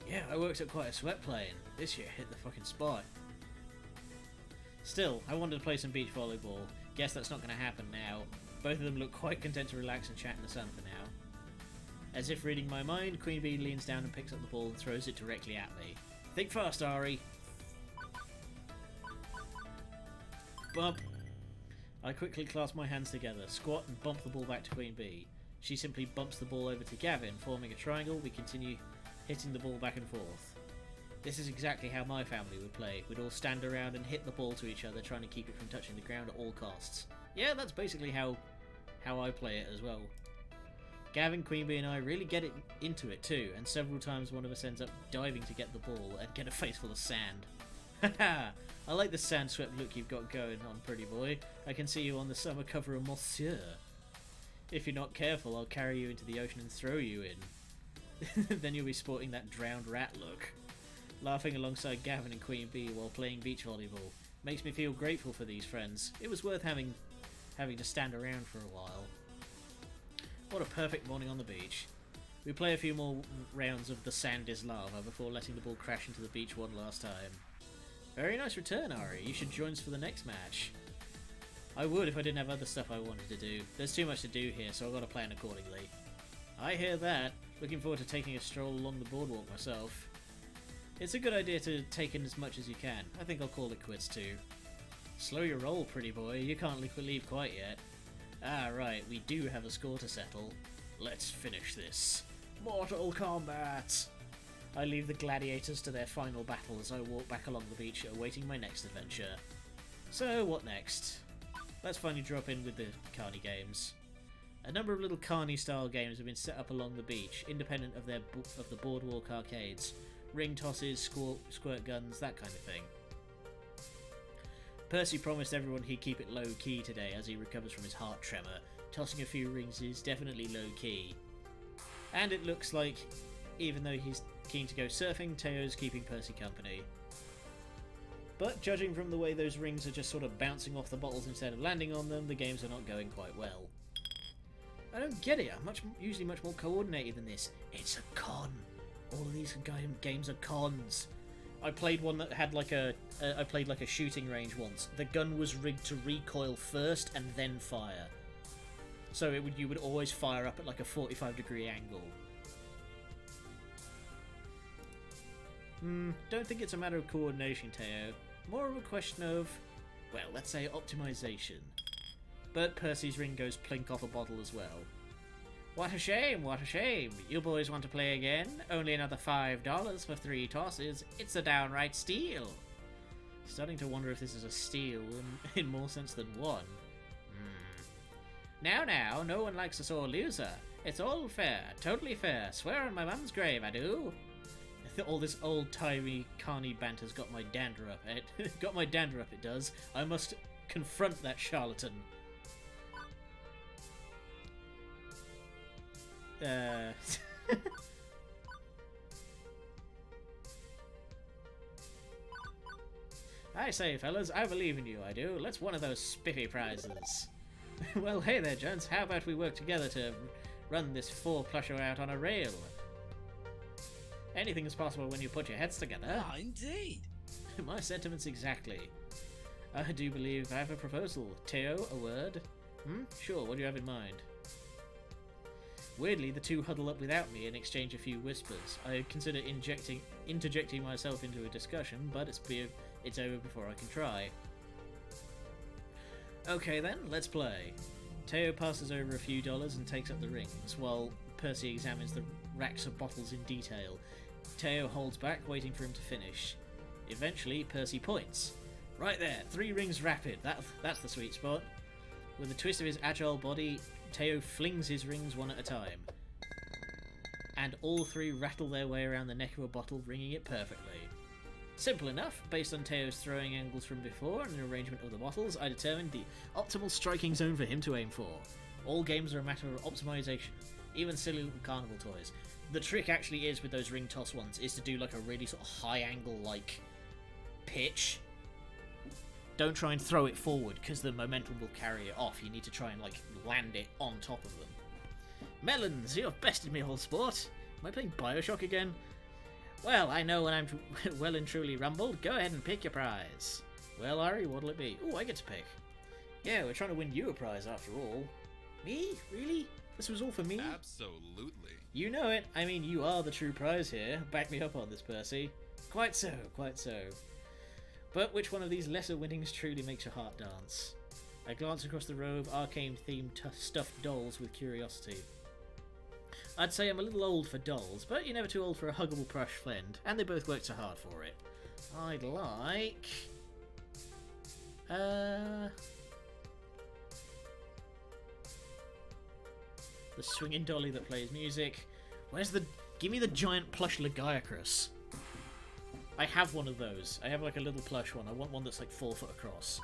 Yeah, I worked up quite a sweat playing. This year hit the fucking spot. Still, I wanted to play some beach volleyball. Guess that's not going to happen now. Both of them look quite content to relax and chat in the sun for now. As if reading my mind, Queen Bee leans down and picks up the ball and throws it directly at me. Think fast, Ari. Bump. I quickly clasp my hands together, squat and bump the ball back to Queen Bee. She simply bumps the ball over to Gavin, forming a triangle. We continue hitting the ball back and forth. This is exactly how my family would play. We'd all stand around and hit the ball to each other, trying to keep it from touching the ground at all costs. Yeah, that's basically how I play it as well. Gavin, Queen Bee and I really get into it too, and several times one of us ends up diving to get the ball and get a face full of sand. Haha! I like the sand swept look you've got going on, pretty boy. I can see you on the summer cover of Monsieur. If you're not careful, I'll carry you into the ocean and throw you in. Then you'll be sporting that drowned rat look. Laughing alongside Gavin and Queen Bee while playing beach volleyball makes me feel grateful for these friends. It was worth having to stand around for a while. What a perfect morning on the beach. We play a few more rounds of The Sand is Lava before letting the ball crash into the beach one last time. Very nice return, Ari. You should join us for the next match. I would if I didn't have other stuff I wanted to do. There's too much to do here, so I've got to plan accordingly. I hear that. Looking forward to taking a stroll along the boardwalk myself. It's a good idea to take in as much as you can. I think I'll call it quits too. Slow your roll, pretty boy. You can't leave quite yet. Ah, right. We do have a score to settle. Let's finish this. Mortal Kombat! I leave the gladiators to their final battle as I walk back along the beach, awaiting my next adventure. So, what next? Let's finally drop in with the Carney games. A number of little Carney-style games have been set up along the beach, independent of the Boardwalk arcades. Ring tosses, squirt guns, that kind of thing. Percy promised everyone he'd keep it low-key today as he recovers from his heart tremor. Tossing a few rings is definitely low-key. And it looks like, even though he's keen to go surfing, Teo's keeping Percy company. But judging from the way those rings are just sort of bouncing off the bottles instead of landing on them, the games are not going quite well. I don't get it. I'm usually much more coordinated than this. It's a con. All of these games are cons. I played one that had I played like a shooting range once. The gun was rigged to recoil first and then fire. So you would always fire up at like a 45-degree angle. Don't think it's a matter of coordination, Teo. More of a question of, well, let's say optimization. But Percy's ring goes plink off a bottle as well. What a shame, what a shame. You boys want to play again? Only another $5 for 3 tosses. It's a downright steal. Starting to wonder if this is a steal in more sense than one. Now, no one likes a sore loser. It's all fair, totally fair. Swear on my mum's grave, I do. All this old-timey Carney banter's got my dander up. Got my dander up, it does. I must confront that charlatan. I say, fellas, I believe in you, I do. Let's one of those spiffy prizes. Well, hey there, gents. How about we work together to run this 4-plusher out on a rail? Anything is possible when you put your heads together.
Ah, indeed.
My sentiments exactly. I do believe I have a proposal. Teo, a word? Sure, what do you have in mind? Weirdly, the two huddle up without me and exchange a few whispers. I consider interjecting myself into a discussion, but it's over before I can try. Okay then, let's play. Teo passes over a few dollars and takes up the rings, while Percy examines the racks of bottles in detail. Teo holds back, waiting for him to finish. Eventually, Percy points. Right there, 3 rings rapid. That's the sweet spot. With a twist of his agile body, Teo flings his rings one at a time. And all 3 rattle their way around the neck of a bottle, ringing it perfectly. Simple enough. Based on Teo's throwing angles from before and an arrangement of the bottles, I determined the optimal striking zone for him to aim for. All games are a matter of optimization, even silly little carnival toys. The trick actually is with those ring toss ones is to do like a really sort of high angle like pitch. Don't try and throw it forward because the momentum will carry it off. You need to try and like land it on top of them. Melons, you have bested me, old sport. Am I playing Bioshock again? Well, I know when I'm well and truly rumbled. Go ahead and pick your prize. Well, Ari, what'll it be? Oh, I get to pick. Yeah, we're trying to win you a prize after all. Me? Really? This was all for me?
Absolutely.
You know it. I mean, you are the true prize here. Back me up on this, Percy. Quite so, quite so. But which one of these lesser winnings truly makes your heart dance? I glance across the row of arcane-themed stuffed dolls with curiosity. I'd say I'm a little old for dolls, but you're never too old for a huggable plush friend, and they both work so hard for it. I'd like... the swinging dolly that plays music. Where's the... Give me the giant plush Lagiacrus. I have one of those. I have like a little plush one. I want one that's like 4 foot across.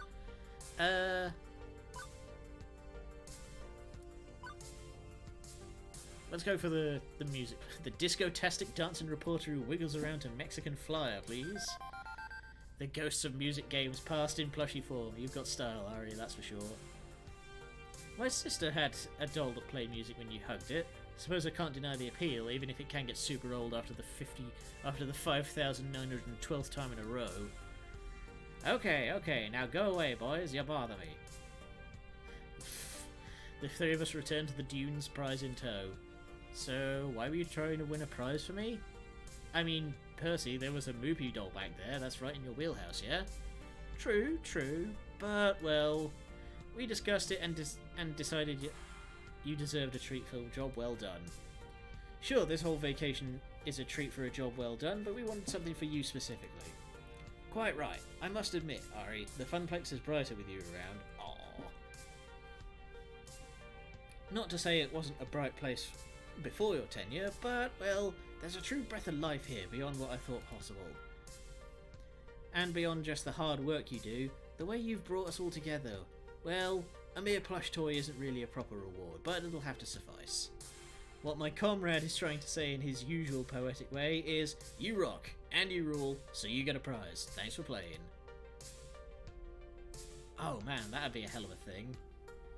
Let's go for the music. The disco-tastic dancing reporter who wiggles around to Mexican Flyer, please. The ghosts of music games past in plushie form. You've got style, Ari, that's for sure. My sister had a doll that played music when you hugged it. Suppose I can't deny the appeal, even if it can get super old after the 5,912th time in a row. Okay, now go away, boys. You bother me. The three of us return to the Dunes, prize in tow. So, why were you trying to win a prize for me? I mean, Percy, there was a Moopy doll back there. That's right in your wheelhouse, yeah? True. But, well, we discussed it and decided you deserved a treat for a job well done. Sure, this whole vacation is a treat for a job well done, but we wanted something for you specifically. Quite right. I must admit, Ari, the funplex is brighter with you around. Aww. Not to say it wasn't a bright place before your tenure, but, well, there's a true breath of life here beyond what I thought possible. And beyond just the hard work you do, the way you've brought us all together, well, a mere plush toy isn't really a proper reward, but it'll have to suffice. What my comrade is trying to say in his usual poetic way is, you rock, and you rule, so you get a prize. Thanks for playing. Oh man, that'd be a hell of a thing.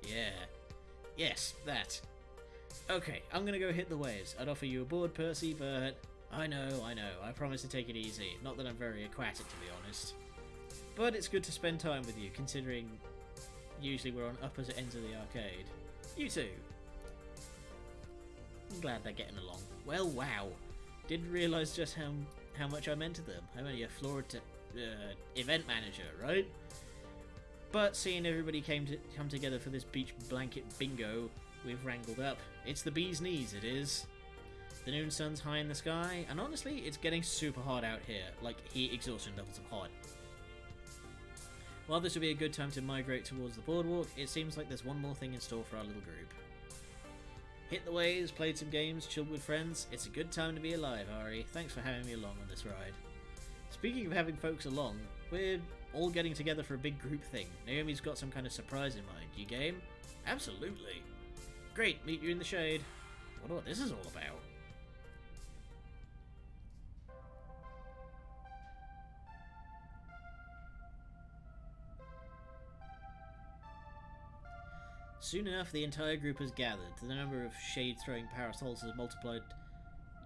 Yeah. Yes, that. Okay, I'm gonna go hit the waves. I'd offer you a board, Percy, but... I know, I promise to take it easy. Not that I'm very aquatic, to be honest. But it's good to spend time with you, considering usually we're on opposite ends of the arcade. You too. I'm glad they're getting along. Well, wow. Didn't realise just how much I meant to them. I'm only a floored event manager, right? But seeing everybody come together for this beach blanket bingo we've wrangled up, it's the bee's knees, it is. The noon sun's high in the sky, and honestly, it's getting super hot out here, like heat exhaustion levels of hot. While this would be a good time to migrate towards the boardwalk, it seems like there's one more thing in store for our little group. Hit the waves, played some games, chilled with friends. It's a good time to be alive, Ari. Thanks for having me along on this ride. Speaking of having folks along, we're all getting together for a big group thing. Naomi's got some kind of surprise in mind. You game? Absolutely. Great, meet you in the shade. Wonder what this is all about. Soon enough, the entire group has gathered. The number of shade-throwing parasols has multiplied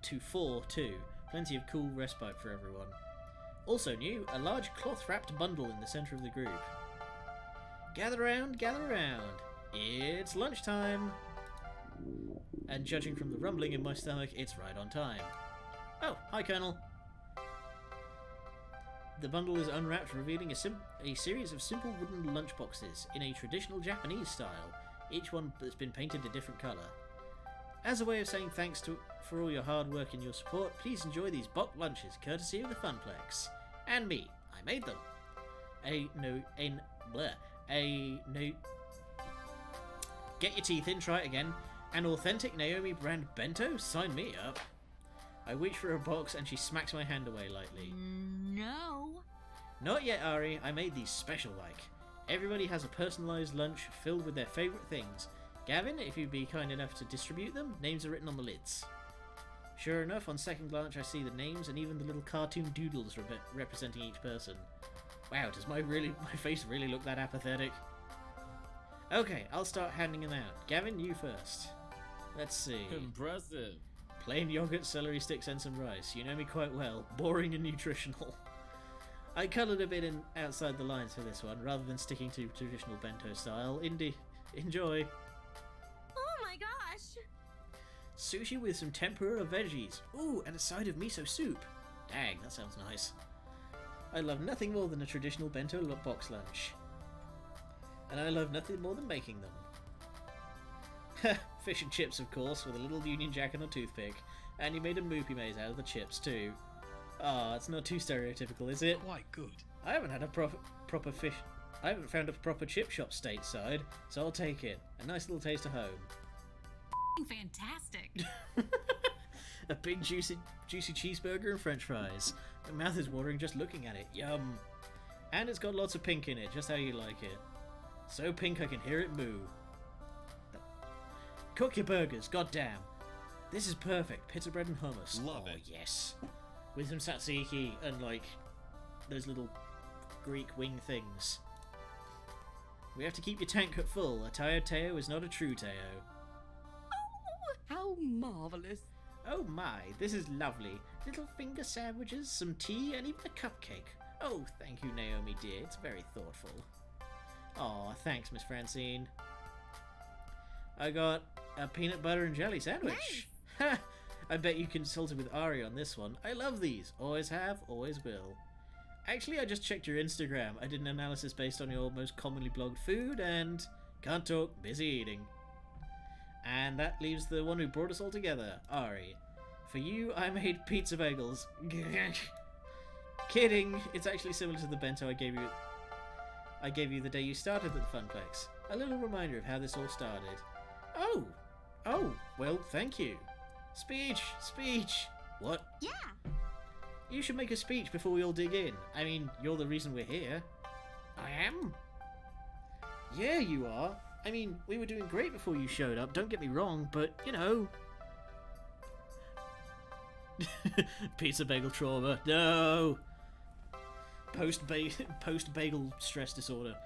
to 4, too. Plenty of cool respite for everyone. Also new, a large cloth-wrapped bundle in the centre of the group. Gather round, gather round. It's lunchtime. And judging from the rumbling in my stomach, it's right on time. Oh, hi, Colonel. The bundle is unwrapped, revealing a series of simple wooden lunchboxes in a traditional Japanese style, each one that's been painted a different colour. As a way of saying thanks for all your hard work and your support, please enjoy these box lunches, courtesy of the Funplex. And me, I made them. Get your teeth in, try it again. An authentic Naomi brand bento? Sign me up. I reach for a box and she smacks my hand away lightly.
No.
Not yet, Ari. I made these special-like. Everybody has a personalised lunch filled with their favourite things. Gavin, if you'd be kind enough to distribute them, names are written on the lids. Sure enough, on second glance I see the names and even the little cartoon doodles representing each person. Wow, does my face really look that apathetic? Okay, I'll start handing them out. Gavin, you first. Let's see.
Impressive.
Plain yogurt, celery sticks and some rice. You know me quite well. Boring and nutritional. I coloured a bit outside the lines for this one, rather than sticking to traditional bento style. Enjoy.
Oh my gosh!
Sushi with some tempura veggies. Ooh, and a side of miso soup. Dang, that sounds nice. I love nothing more than a traditional bento box lunch. And I love nothing more than making them. Fish and chips, of course, with a little Union Jack and a toothpick. And you made a moopy maze out of the chips, too. Ah, it's not too stereotypical, is it?
Quite good.
I haven't had a proper fish... I haven't found a proper chip shop stateside, so I'll take it. A nice little taste of home.
Fantastic.
A big juicy cheeseburger and french fries. My mouth is watering just looking at it. Yum. And it's got lots of pink in it, just how you like it. So pink I can hear it moo. Cook your burgers, goddamn. This is perfect. Pizza bread and hummus.
Love
Oh,
it.
yes. With some tzatziki and, like, those little Greek wing things. We have to keep your tank at full. A tired Teo is not a true Teo.
Oh, how marvelous.
Oh my, this is lovely. Little finger sandwiches, some tea, and even a cupcake. Oh, thank you, Naomi dear. It's very thoughtful. Aw, thanks, Miss Francine. I got a peanut butter and jelly sandwich. Ha! I bet you consulted with Ari on this one. I love these. Always have, always will. Actually, I just checked your Instagram. I did an analysis based on your most commonly blogged food, and can't talk, busy eating. And that leaves the one who brought us all together, Ari. For you, I made pizza bagels. Kidding. It's actually similar to the bento I gave you the day you started at the Funplex. A little reminder of how this all started. Oh, well, thank you. Speech. What?
Yeah.
You should make a speech before we all dig in. I mean, you're the reason we're here. I am? Yeah, you are. I mean, we were doing great before you showed up, don't get me wrong, but, you know... Pizza bagel trauma. No! Post-bagel stress disorder.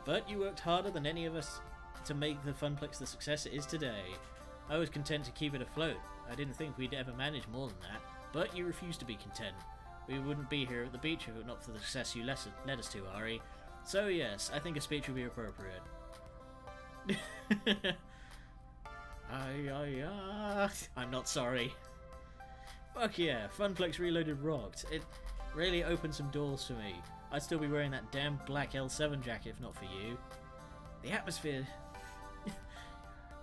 But you worked harder than any of us to make the Funplex the success it is today. I was content to keep it afloat. I didn't think we'd ever manage more than that, but you refused to be content. We wouldn't be here at the beach if it were not for the success you led us to, Ari. So yes, I think a speech would be appropriate. I'm not sorry. Fuck yeah, Funplex Reloaded rocked. It really opened some doors for me. I'd still be wearing that damn black L7 jacket if not for you. The atmosphere...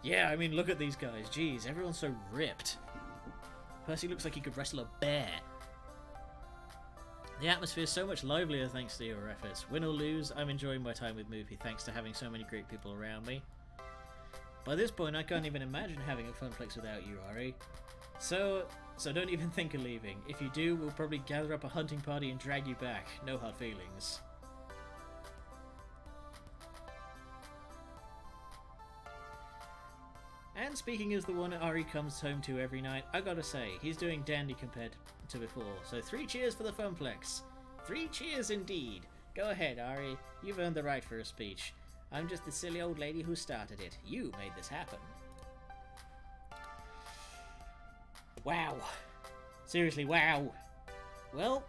Yeah, I mean, look at these guys. Jeez, everyone's so ripped. Percy looks like he could wrestle a bear. The atmosphere's so much livelier thanks to your efforts. Win or lose, I'm enjoying my time with Movie thanks to having so many great people around me. By this point, I can't even imagine having a Funplex without you, Ari. So don't even think of leaving. If you do, we'll probably gather up a hunting party and drag you back. No hard feelings. And speaking as the one Ari comes home to every night, I gotta say, he's doing dandy compared to before. So 3 cheers for the Funplex. 3 cheers indeed. Go ahead, Ari. You've earned the right for a speech. I'm just the silly old lady who started it. You made this happen. Wow. Seriously, wow. Well,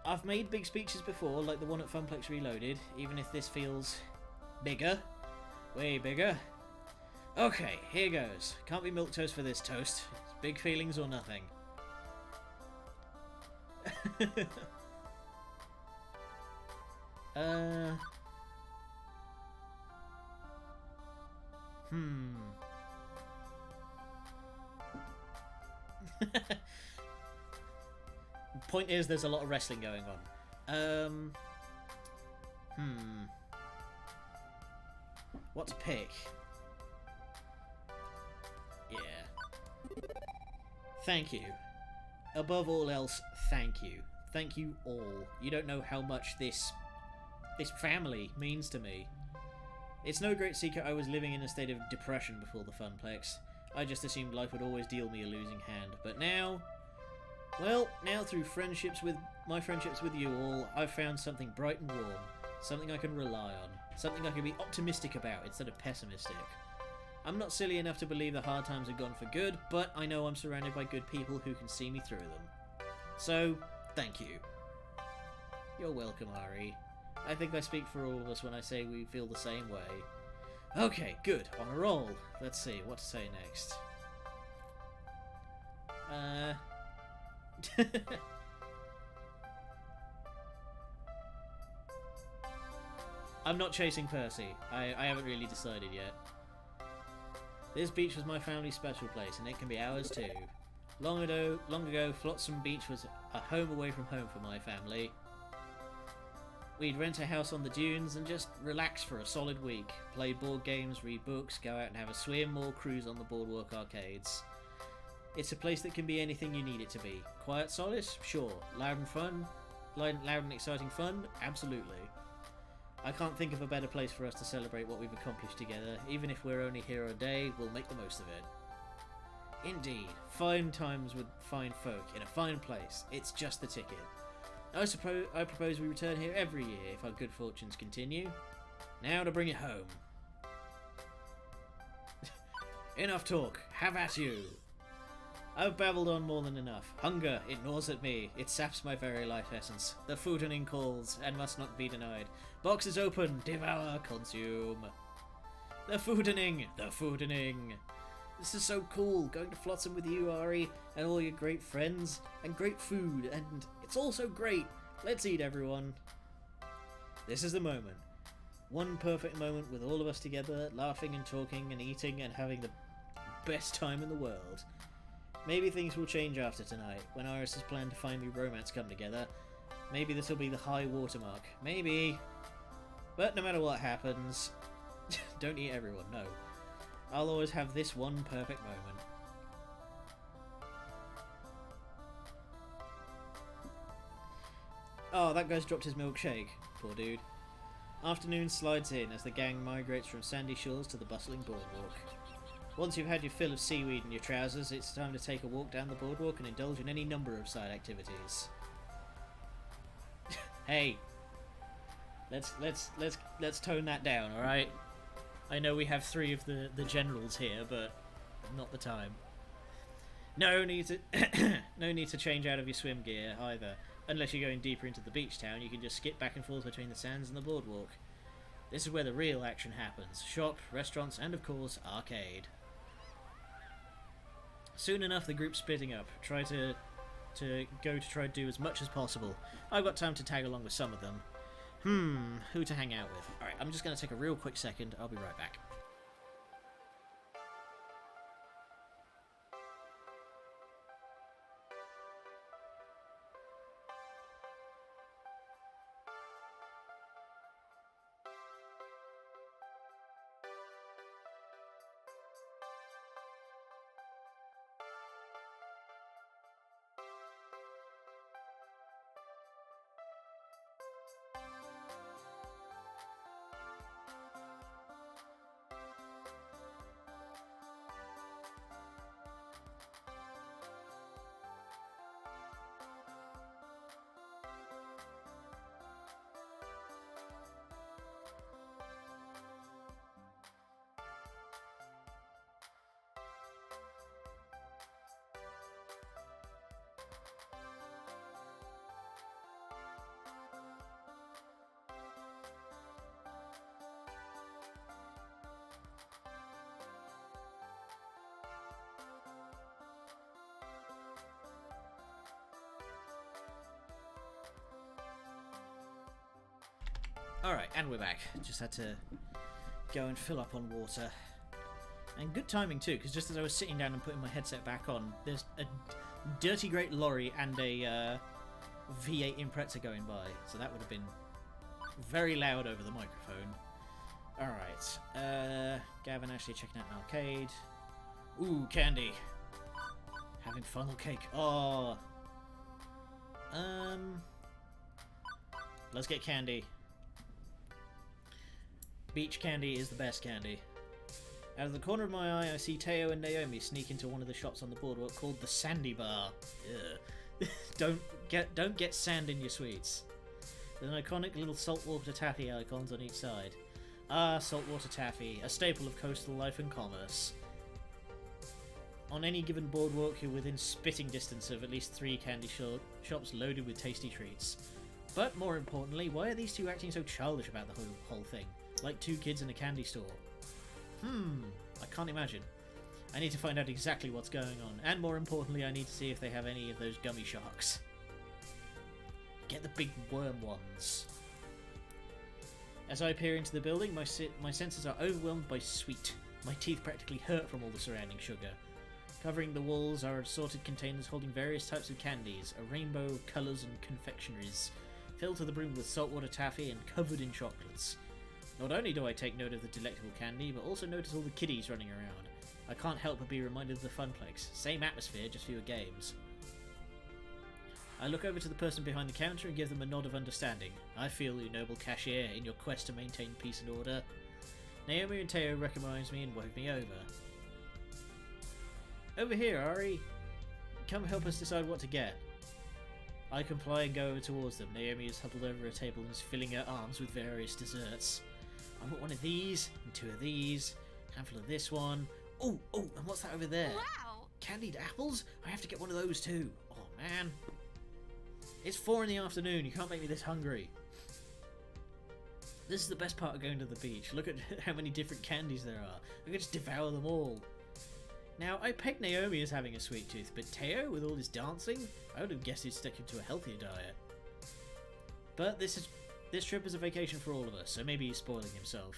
I've made big speeches before, like the one at Funplex Reloaded, even if this feels bigger. Way bigger. Okay, here goes. Can't be milquetoast for this toast. It's big feelings or nothing. Point is, there's a lot of wrestling going on. What to pick? Yeah. Thank you. Above all else, thank you. Thank you all. You don't know how much this family means to me. It's no great secret I was living in a state of depression before the Funplex. I just assumed life would always deal me a losing hand. But now... Well, now through my friendships with you all, I've found something bright and warm. Something I can rely on. Something I can be optimistic about instead of pessimistic. I'm not silly enough to believe the hard times are gone for good, but I know I'm surrounded by good people who can see me through them. So, thank you. You're welcome, Ari. I think I speak for all of us when I say we feel the same way. Okay, good. On a roll. Let's see, what to say next. I'm not chasing Percy. I haven't really decided yet. This beach was my family's special place, and it can be ours too. Long ago, Flotsam Beach was a home away from home for my family. We'd rent a house on the dunes and just relax for a solid week. Play board games, read books, go out and have a swim, or cruise on the Boardwalk arcades. It's a place that can be anything you need it to be. Quiet solace? Sure. Loud and fun? Loud and exciting fun? Absolutely. I can't think of a better place for us to celebrate what we've accomplished together. Even if we're only here a day, we'll make the most of it. Indeed, fine times with fine folk in a fine place. It's just the ticket. I propose we return here every year if our good fortunes continue. Now to bring it home. Enough talk. Have at you. I've babbled on more than enough. Hunger, it gnaws at me. It saps my very life essence. The foodening calls, and must not be denied. Boxes open, devour, consume. The foodening, the foodening. This is so cool, going to Flotsam with you, Ari, and all your great friends, and great food, and it's all so great. Let's eat, everyone. This is the moment. One perfect moment with all of us together, laughing and talking and eating and having the best time in the world. Maybe things will change after tonight, when Iris's plan to find me romance come together. Maybe this will be the high watermark. Maybe. But no matter what happens, don't eat everyone, no. I'll always have this one perfect moment. Oh, that guy's dropped his milkshake. Poor dude. Afternoon slides in as the gang migrates from sandy shores to the bustling boardwalk. Once you've had your fill of seaweed in your trousers, it's time to take a walk down the boardwalk and indulge in any number of side activities. Hey, let's tone that down, all right? I know we have 3 of the generals here, but not the time. No need to change out of your swim gear either. Unless you're going deeper into the beach town, you can just skip back and forth between the sands and the boardwalk. This is where the real action happens. Shop, restaurants, and of course, arcade. Soon enough, the group's splitting up. Try to do as much as possible. I've got time to tag along with some of them. Who to hang out with? Alright, I'm just going to take a real quick second. I'll be right back. Alright, and we're back. Just had to go and fill up on water. And good timing too, because just as I was sitting down and putting my headset back on, there's a dirty great lorry and a V8 Impreza going by. So that would have been very loud over the microphone. Alright, Gavin actually checking out an arcade. Ooh, candy. Having funnel cake. Oh. Let's get candy. Beach candy is the best candy. Out of the corner of my eye, I see Teo and Naomi sneak into one of the shops on the boardwalk called the Sandy Bar. Ugh. Don't get sand in your sweets. There's an iconic little saltwater taffy icons on each side. Ah, saltwater taffy, a staple of coastal life and commerce. On any given boardwalk, you're within spitting distance of at least 3 candy shops loaded with tasty treats. But more importantly, why are these two acting so childish about the whole thing? Like 2 kids in a candy store. I can't imagine. I need to find out exactly what's going on, and more importantly, I need to see if they have any of those gummy sharks. Get the big worm ones. As I peer into the building, my senses are overwhelmed by sweet. My teeth practically hurt from all the surrounding sugar. Covering the walls are assorted containers holding various types of candies, a rainbow of colours and confectionaries, filled to the brim with saltwater taffy and covered in chocolates. Not only do I take note of the delectable candy, but also notice all the kiddies running around. I can't help but be reminded of the Funplex. Same atmosphere, just fewer games. I look over to the person behind the counter and give them a nod of understanding. I feel you, noble cashier, in your quest to maintain peace and order. Naomi and Teo recognize me and wave me over. Over here, Ari. Come help us decide what to get. I comply and go over towards them. Naomi is huddled over a table and is filling her arms with various desserts. I want one of these, and 2 of these, a handful of this one. Oh, and what's that over there?
Wow!
Candied apples? I have to get one of those too. Oh, man. It's 4 in the afternoon. You can't make me this hungry. This is the best part of going to the beach. Look at how many different candies there are. I could just devour them all. Now, I pegged Naomi as having a sweet tooth, but Teo, with all his dancing, I would have guessed he'd stick to a healthier diet. But this trip is a vacation for all of us, so maybe he's spoiling himself.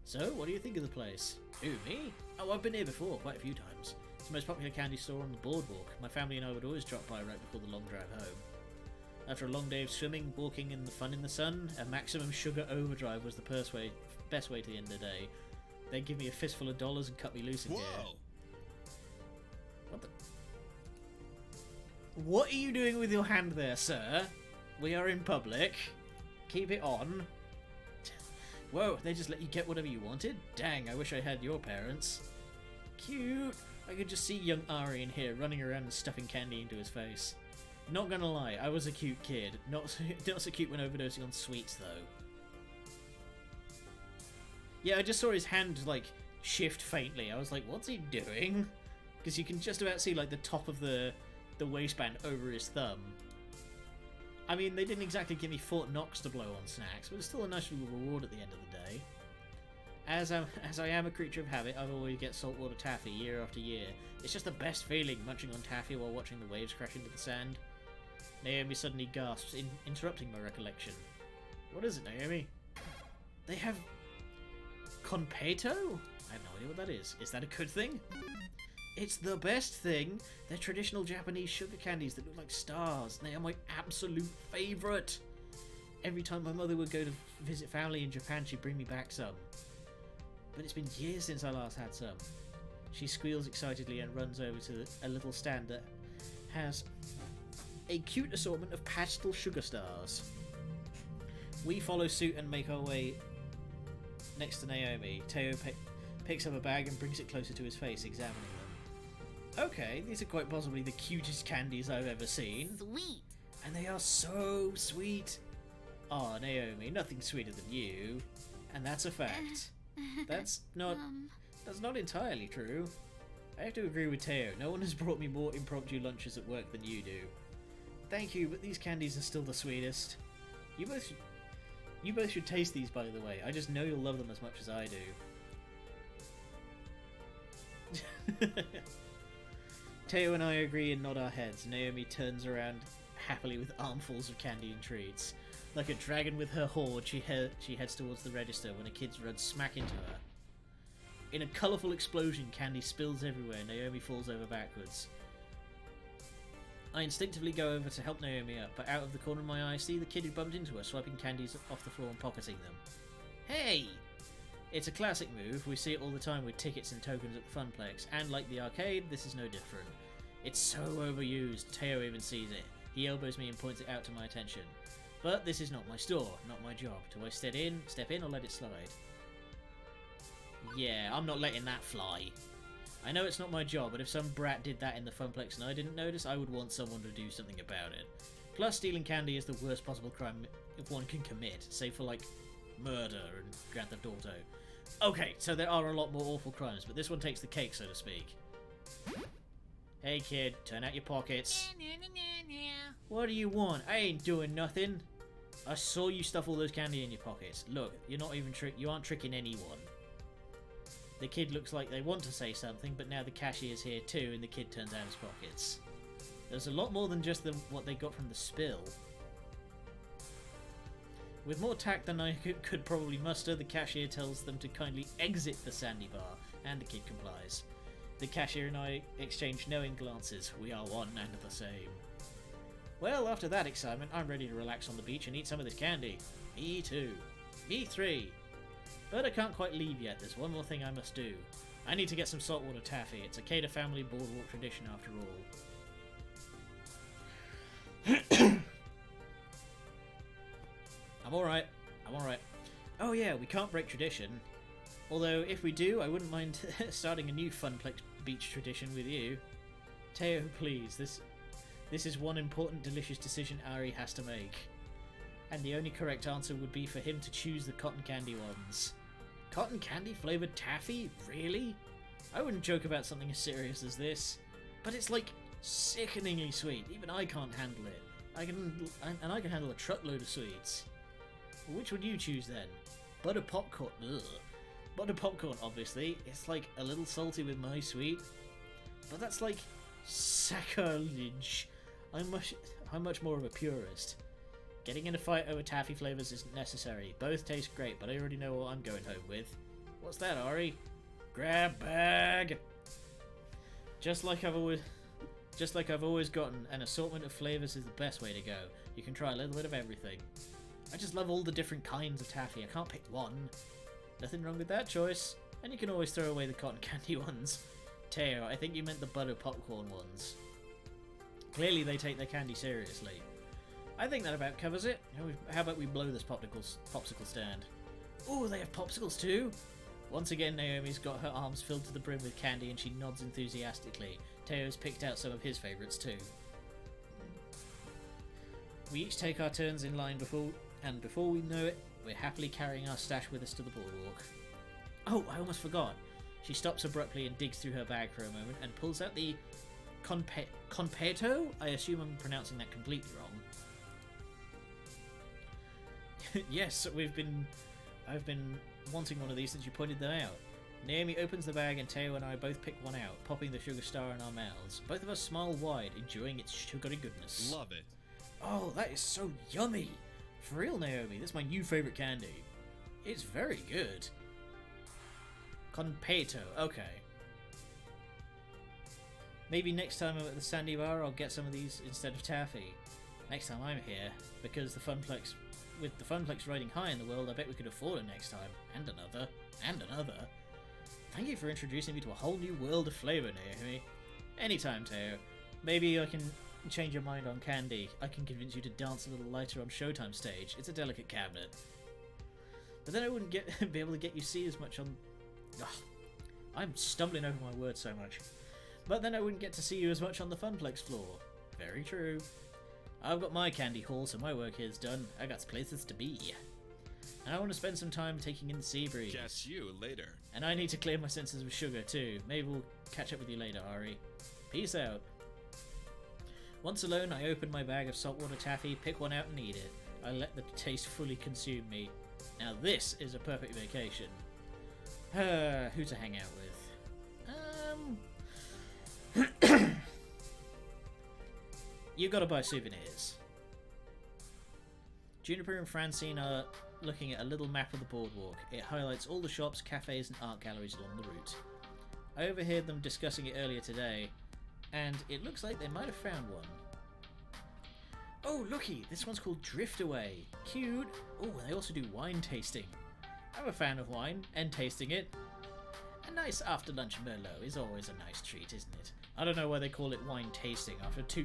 So, what do you think of the place? Who, me? Oh, I've been here before, quite a few times. It's the most popular candy store on the Boardwalk. My family and I would always drop by right before the long drive home. After a long day of swimming, walking, and the fun in the sun, a maximum sugar overdrive was the best way to the end of the day. They'd give me a fistful of dollars and cut me loose in here. What the? What are you doing with your hand there, sir? We are in public. Keep it on. Whoa, they just let you get whatever you wanted? Dang, I wish I had your parents. Cute. I could just see young Ari in here running around and stuffing candy into his face. Not gonna lie, I was a cute kid. Not so cute when overdosing on sweets, though. Yeah, I just saw his hand, like, shift faintly. I was like, what's he doing? Because you can just about see, like, the top of the waistband over his thumb. I mean, they didn't exactly give me Fort Knox to blow on snacks, but it's still a nice little reward at the end of the day. As I am a creature of habit, I always get saltwater taffy year after year. It's just the best feeling, munching on taffy while watching the waves crash into the sand. Naomi suddenly gasps, interrupting my recollection. What is it, Naomi? They have... Conpeto? I have no idea what that is. Is that a good thing? It's the best thing! They're traditional Japanese sugar candies that look like stars. They are my absolute favourite! Every time my mother would go to visit family in Japan, she'd bring me back some. But it's been years since I last had some. She squeals excitedly and runs over to a little stand that has a cute assortment of pastel sugar stars. We follow suit and make our way next to Naomi. Teo picks up a bag and brings it closer to his face, examining them. Okay, these are quite possibly the cutest candies I've ever seen.
Sweet.
And they are so sweet. Aw, Naomi, nothing sweeter than you. And that's a fact. That's not entirely true. I have to agree with Teo. No one has brought me more impromptu lunches at work than you do. Thank you, but these candies are still the sweetest. You both should taste these, by the way. I just know you'll love them as much as I do. Teo and I agree and nod our heads. Naomi turns around happily with armfuls of candy and treats. Like a dragon with her hoard, she heads towards the register when a kid runs smack into her. In a colourful explosion, candy spills everywhere. Naomi falls over backwards. I instinctively go over to help Naomi up, but out of the corner of my eye I see the kid who bumped into her, swiping candies off the floor and pocketing them. Hey! It's a classic move. We see it all the time with tickets and tokens at the Funplex, and like the arcade, this is no different. It's so overused, Teo even sees it. He elbows me and points it out to my attention. But this is not my store, not my job. Do I step in or let it slide? Yeah, I'm not letting that fly. I know it's not my job, but if some brat did that in the Funplex and I didn't notice, I would want someone to do something about it. Plus, stealing candy is the worst possible crime if one can commit, save for, like, murder and Grand Theft Auto. Okay, so there are a lot more awful crimes, but this one takes the cake, so to speak. Hey kid, turn out your pockets. What do you want? I ain't doing nothing. I saw you stuff all those candy in your pockets. Look, you're not even you aren't tricking anyone. The kid looks like they want to say something, but now the cashier's here too, and the kid turns out his pockets. There's a lot more than just what they got from the spill. With more tact than I could probably muster, the cashier tells them to kindly exit the sandy bar, and the kid complies. The cashier and I exchange knowing glances. We are one and the same. Well, after that excitement, I'm ready to relax on the beach and eat some of this candy. Me too. Me three. But I can't quite leave yet. There's one more thing I must do. I need to get some saltwater taffy. It's a Cada family boardwalk tradition after all. I'm alright. Oh yeah, we can't break tradition. Although, if we do, I wouldn't mind starting a new Funplex beach tradition with you. Teo, please, this is one important delicious decision Ari has to make. And the only correct answer would be for him to choose the cotton candy ones. Cotton candy flavoured taffy? Really? I wouldn't joke about something as serious as this. But it's like sickeningly sweet. Even I can't handle it. I can handle a truckload of sweets. Which would you choose then? Butter popcorn. Ugh. Butter popcorn, obviously. It's like a little salty with my sweet. But that's like sacrilege. I'm much more of a purist. Getting in a fight over taffy flavours isn't necessary. Both taste great, but I already know what I'm going home with. What's that, Ari? Grab bag! Just like I've always gotten, an assortment of flavours is the best way to go. You can try a little bit of everything. I just love all the different kinds of taffy. I can't pick one. Nothing wrong with that choice. And you can always throw away the cotton candy ones. Teo, I think you meant the butter popcorn ones. Clearly they take their candy seriously. I think that about covers it. How about we blow this popsicle stand? Ooh, they have popsicles too? Once again, Naomi's got her arms filled to the brim with candy and she nods enthusiastically. Teo's picked out some of his favourites too. We each take our turns in line before we know it, we're happily carrying our stash with us to the boardwalk. Oh, I almost forgot. She stops abruptly and digs through her bag for a moment and pulls out the Conpeto? I assume I'm pronouncing that completely wrong. Yes, I've been wanting one of these since you pointed them out. Naomi opens the bag and Teo and I both pick one out, popping the sugar star in our mouths. Both of us smile wide, enjoying its sugary goodness.
Love it.
Oh, that is so yummy! For real, Naomi, that's my new favourite candy. It's very good. Conpeto, okay. Maybe next time I'm at the Sandy Bar I'll get some of these instead of taffy. Next time I'm here, because with the Funplex riding high in the world, I bet we could afford it next time. And another. And another. Thank you for introducing me to a whole new world of flavour, Naomi. Anytime, Teo. Maybe I can change your mind on candy. I can convince you to dance a little lighter on Showtime stage. It's a delicate cabinet. But then I wouldn't be able to get you see as much on... Ugh, I'm stumbling over my words so much. But then I wouldn't get to see you as much on the Funplex floor. Very true. I've got my candy haul, so my work here's done. I got places to be. And I want to spend some time taking in the sea breeze.
Catch you later.
And I need to clear my senses of sugar too. Maybe we'll catch up with you later, Ari. Peace out. Once alone, I open my bag of saltwater taffy, pick one out and eat it. I let the taste fully consume me. Now this is a perfect vacation. Who to hang out with? You gotta buy souvenirs. Juniper and Francine are looking at a little map of the boardwalk. It highlights all the shops, cafes and art galleries along the route. I overheard them discussing it earlier today, and it looks like they might have found one. Oh, looky! This one's called Drift Away. Cute! Oh, they also do wine tasting. I'm a fan of wine, and tasting it. A nice after-lunch Merlot is always a nice treat, isn't it? I don't know why they call it wine tasting. After two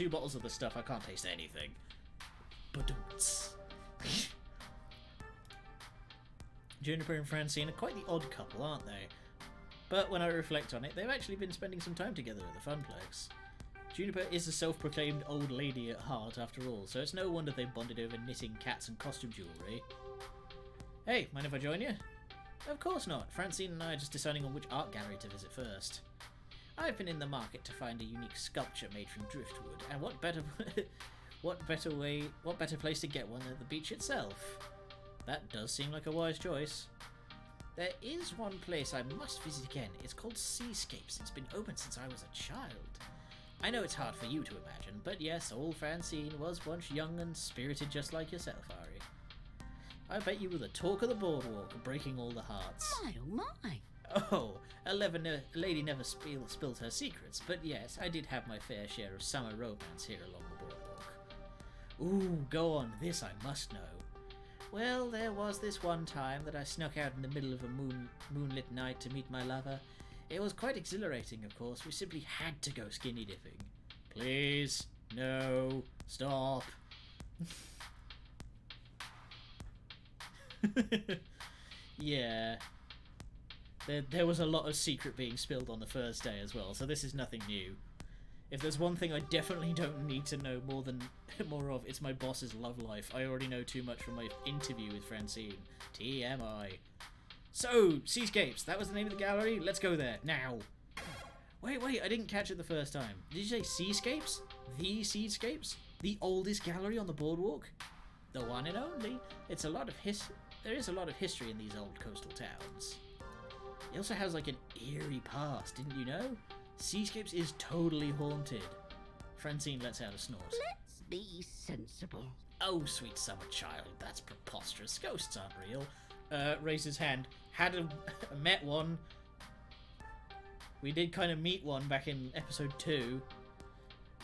bottles of the stuff, I can't taste anything. Badoots. Juniper and Francine are quite the odd couple, aren't they? But when I reflect on it, they've actually been spending some time together at the Funplex. Juniper is a self-proclaimed old lady at heart, after all, so it's no wonder they bonded over knitting, cats and costume jewellery. Hey, mind if I join you? Of course not. Francine and I are just deciding on which art gallery to visit first. I've been in the market to find a unique sculpture made from driftwood, and what better place to get one than the beach itself? That does seem like a wise choice. There is one place I must visit again. It's called Seascapes. It's been open since I was a child. I know it's hard for you to imagine, but yes, old Francine was once young and spirited just like yourself, Ari. I bet you were the talk of the boardwalk, breaking all the hearts.
My, oh my.
Oh, a lady never spills her secrets, but yes, I did have my fair share of summer romance here along the boardwalk. Ooh, go on, this I must know. Well, there was this one time that I snuck out in the middle of a moonlit night to meet my lover. It was quite exhilarating, of course. We simply had to go skinny dipping. Please, no, stop. Yeah. There was a lot of secret being spilled on the first day as well, so this is nothing new. If there's one thing I definitely don't need to know more of, it's my boss's love life. I already know too much from my interview with Francine. TMI. So, Seascapes, that was the name of the gallery? Let's go there, now. Wait, I didn't catch it the first time. Did you say Seascapes? The Seascapes? The oldest gallery on the boardwalk? The one and only. There is a lot of history in these old coastal towns. It also has like an eerie past, didn't you know? Seascapes is totally haunted. Francine lets out a snort.
Let's be sensible.
Oh, sweet summer child, that's preposterous. Ghosts aren't real. Raised his hand. Met one. We did kind of meet one back in episode 2.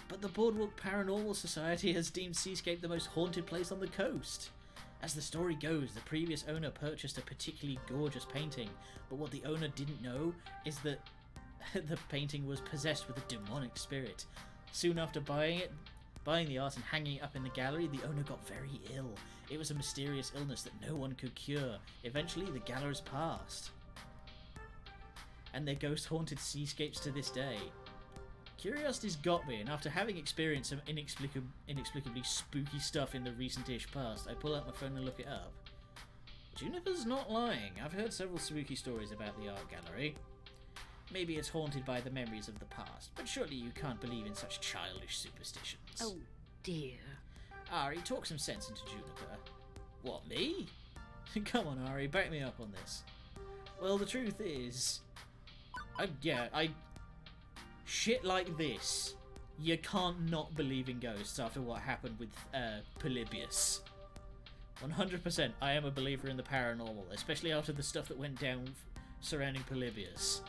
But the Boardwalk Paranormal Society has deemed Seascape the most haunted place on the coast. As the story goes, the previous owner purchased a particularly gorgeous painting, but what the owner didn't know is that the painting was possessed with a demonic spirit. Soon after buying the art and hanging it up in the gallery, the owner got very ill. It was a mysterious illness that no one could cure. Eventually, the galleries passed. And their ghost haunted Seascapes to this day. Curiosity's got me, and after having experienced some inexplicably spooky stuff in the recent-ish past, I pull out my phone and look it up. Juniper's not lying. I've heard several spooky stories about the art gallery. Maybe it's haunted by the memories of the past, but surely you can't believe in such childish superstitions.
Oh, dear.
Ari, talk some sense into Juniper. What, me? Come on, Ari, back me up on this. Well, the truth is... Shit like this, you can't not believe in ghosts after what happened with Polybius. 100%, I am a believer in the paranormal, especially after the stuff that went down surrounding Polybius.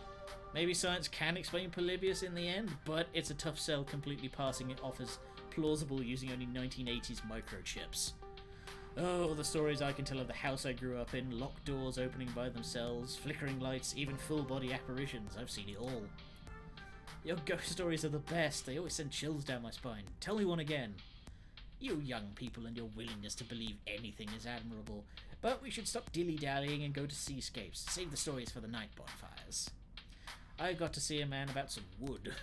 Maybe science can explain Polybius in the end, but it's a tough sell completely passing it off as plausible using only 1980s microchips. Oh, the stories I can tell of the house I grew up in, locked doors opening by themselves, flickering lights, even full-body apparitions, I've seen it all. Your ghost stories are the best, they always send chills down my spine. Tell me one again. You young people and your willingness to believe anything is admirable, but we should stop dilly-dallying and go to Seascapes. Save the stories for the night bonfires. I got to see a man about some wood.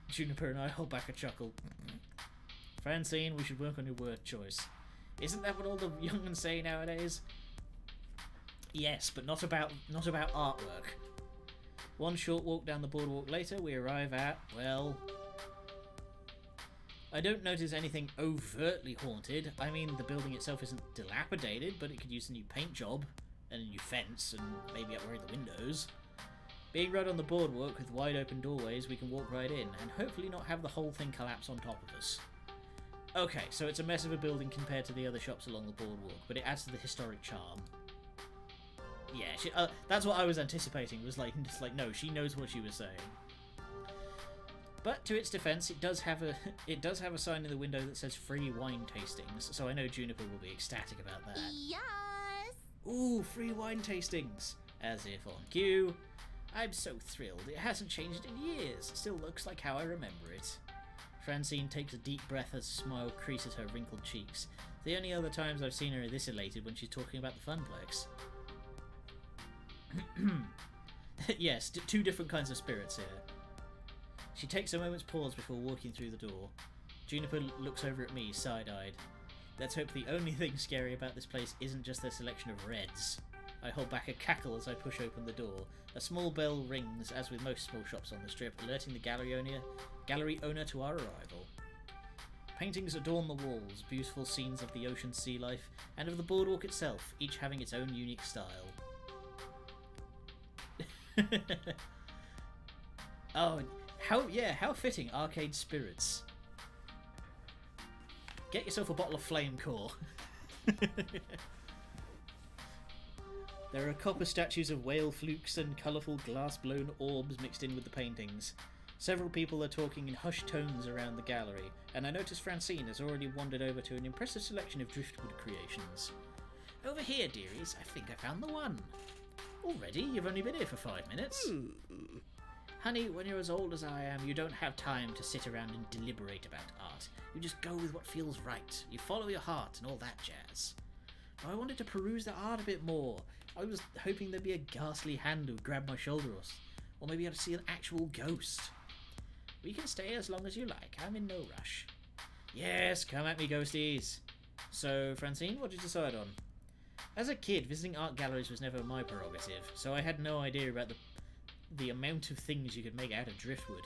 Juniper and I hold back a chuckle. Francine, we should work on your word choice. Isn't that what all the young'uns say nowadays? Yes, but not about artwork. One short walk down the boardwalk later, we arrive at, well... I don't notice anything overtly haunted. I mean, the building itself isn't dilapidated, but it could use a new paint job, and a new fence, and maybe upgrade the windows. Being right on the boardwalk with wide open doorways, we can walk right in, and hopefully not have the whole thing collapse on top of us. Okay, so it's a mess of a building compared to the other shops along the boardwalk, but it adds to the historic charm. Yeah, that's what I was anticipating, was like, no, she knows what she was saying. But to its defense, it does have a sign in the window that says free wine tastings, so I know Juniper will be ecstatic about that.
Yes!
Ooh, free wine tastings! As if on cue. I'm so thrilled, it hasn't changed in years, it still looks like how I remember it. Francine takes a deep breath as a smile creases her wrinkled cheeks. The only other times I've seen her this elated when she's talking about the Funplex. Yes, two different kinds of spirits here. She takes a moment's pause before walking through the door. Juniper looks over at me, side-eyed. Let's hope the only thing scary about this place isn't just their selection of reds. I hold back a cackle as I push open the door. A small bell rings, as with most small shops on the strip, alerting the gallery owner to our arrival. Paintings adorn the walls, beautiful scenes of the ocean sea life, and of the boardwalk itself, each having its own unique style. Oh, how fitting, arcade spirits. Get yourself a bottle of flame core. There are copper statues of whale flukes and colourful glass-blown orbs mixed in with the paintings. Several people are talking in hushed tones around the gallery, and I notice Francine has already wandered over to an impressive selection of driftwood creations. Over here, dearies, I think I found the one. Already? You've only been here for 5 minutes. Honey, when you're as old as I am, you don't have time to sit around and deliberate about art. You just go with what feels right. You follow your heart and all that jazz. I wanted to peruse the art a bit more. I was hoping there'd be a ghastly hand who would grab my shoulder, or maybe I'd see an actual ghost. We can stay as long as you like. I'm in no rush. Yes, come at me, ghosties. So, Francine, what did you decide on? As a kid, visiting art galleries was never my prerogative, so I had no idea about the amount of things you could make out of driftwood.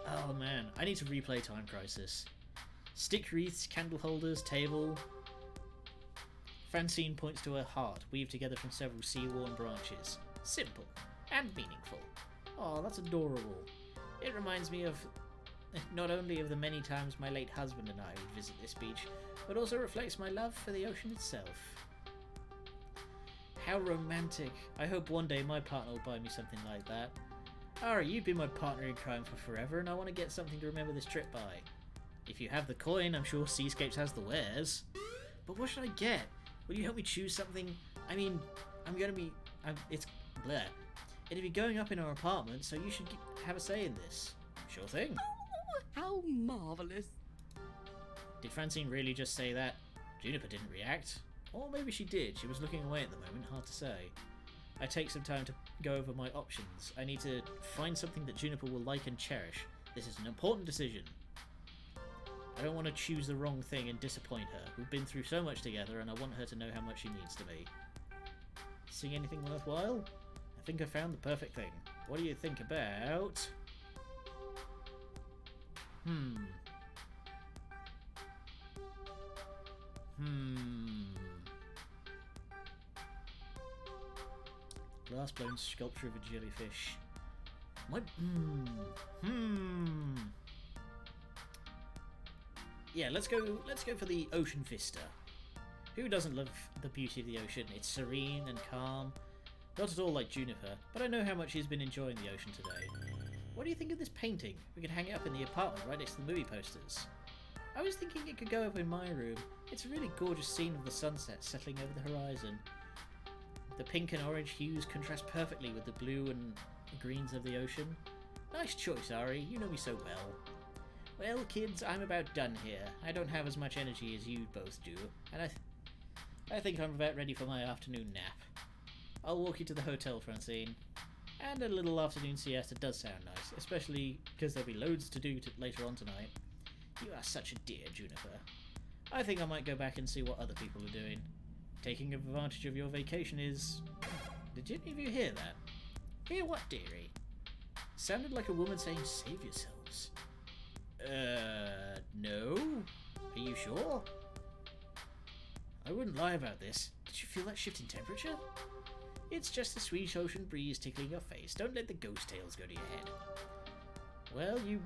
Oh man, I need to replay Time Crisis. Stick wreaths, candle holders, table. Francine points to a heart weaved together from several sea-worn branches. Simple and meaningful. Oh, that's adorable. It reminds me of not only of the many times my late husband and I would visit this beach, but also reflects my love for the ocean itself. How romantic. I hope one day my partner will buy me something like that. Ari, you've been my partner in crime for forever, and I want to get something to remember this trip by. If you have the coin, I'm sure Seascapes has the wares. But what should I get? Will you help me choose something? I mean, it's bleh. It'll be going up in our apartment, so you should have a say in this. Sure thing.
Oh, how marvellous.
Did Francine really just say that? Juniper didn't react. Or maybe she did. She was looking away at the moment, hard to say. I take some time to go over my options. I need to find something that Juniper will like and cherish. This is an important decision. I don't want to choose the wrong thing and disappoint her. We've been through so much together and I want her to know how much she needs to me. Sing anything worthwhile? I think I found the perfect thing. What do you think about... Glass-blown sculpture of a jellyfish. Yeah, let's go for the Ocean Vista. Who doesn't love the beauty of the ocean? It's serene and calm. Not at all like Juniper, but I know how much he's been enjoying the ocean today. What do you think of this painting? We could hang it up in the apartment right next to the movie posters. I was thinking it could go up in my room. It's a really gorgeous scene of the sunset settling over the horizon. The pink and orange hues contrast perfectly with the blue and greens of the ocean. Nice choice, Ari. You know me so well. Well, kids, I'm about done here. I don't have as much energy as you both do, and I think I'm about ready for my afternoon nap. I'll walk you to the hotel, Francine. And a little afternoon siesta does sound nice, especially because there'll be loads to do later on tonight. You are such a dear, Juniper. I think I might go back and see what other people are doing. Taking advantage of your vacation is... Did any of you hear that? Hear what, dearie? Sounded like a woman saying, save yourselves. No? Are you sure? I wouldn't lie about this. Did you feel that shift in temperature? It's just the sweet ocean breeze tickling your face. Don't let the ghost tales go to your head. Well, you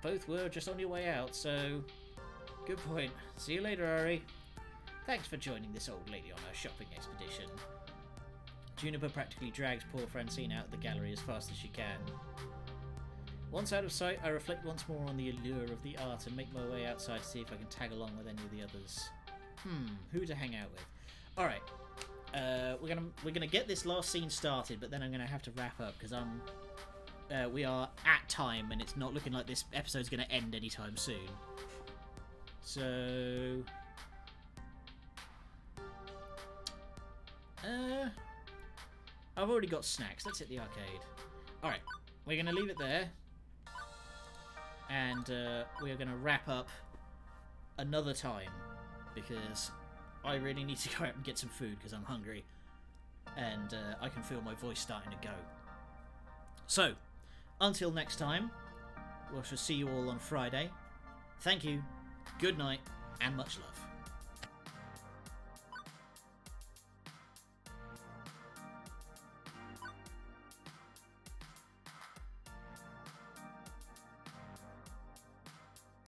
both were just on your way out, so... Good point. See you later, Ari. Thanks for joining this old lady on her shopping expedition. Juniper practically drags poor Francine out of the gallery as fast as she can. Once out of sight, I reflect once more on the allure of the art and make my way outside to see if I can tag along with any of the others. Who to hang out with? Alright. We're gonna get this last scene started, but then I'm gonna have to wrap up because we are at time and it's not looking like this episode's gonna end anytime soon. So I've already got snacks. Let's hit the arcade. Alright, we're gonna leave it there. And we're gonna wrap up another time because I really need to go out and get some food because I'm hungry and I can feel my voice starting to go. So, until next time, we shall see you all on Friday. Thank you, good night, and much love.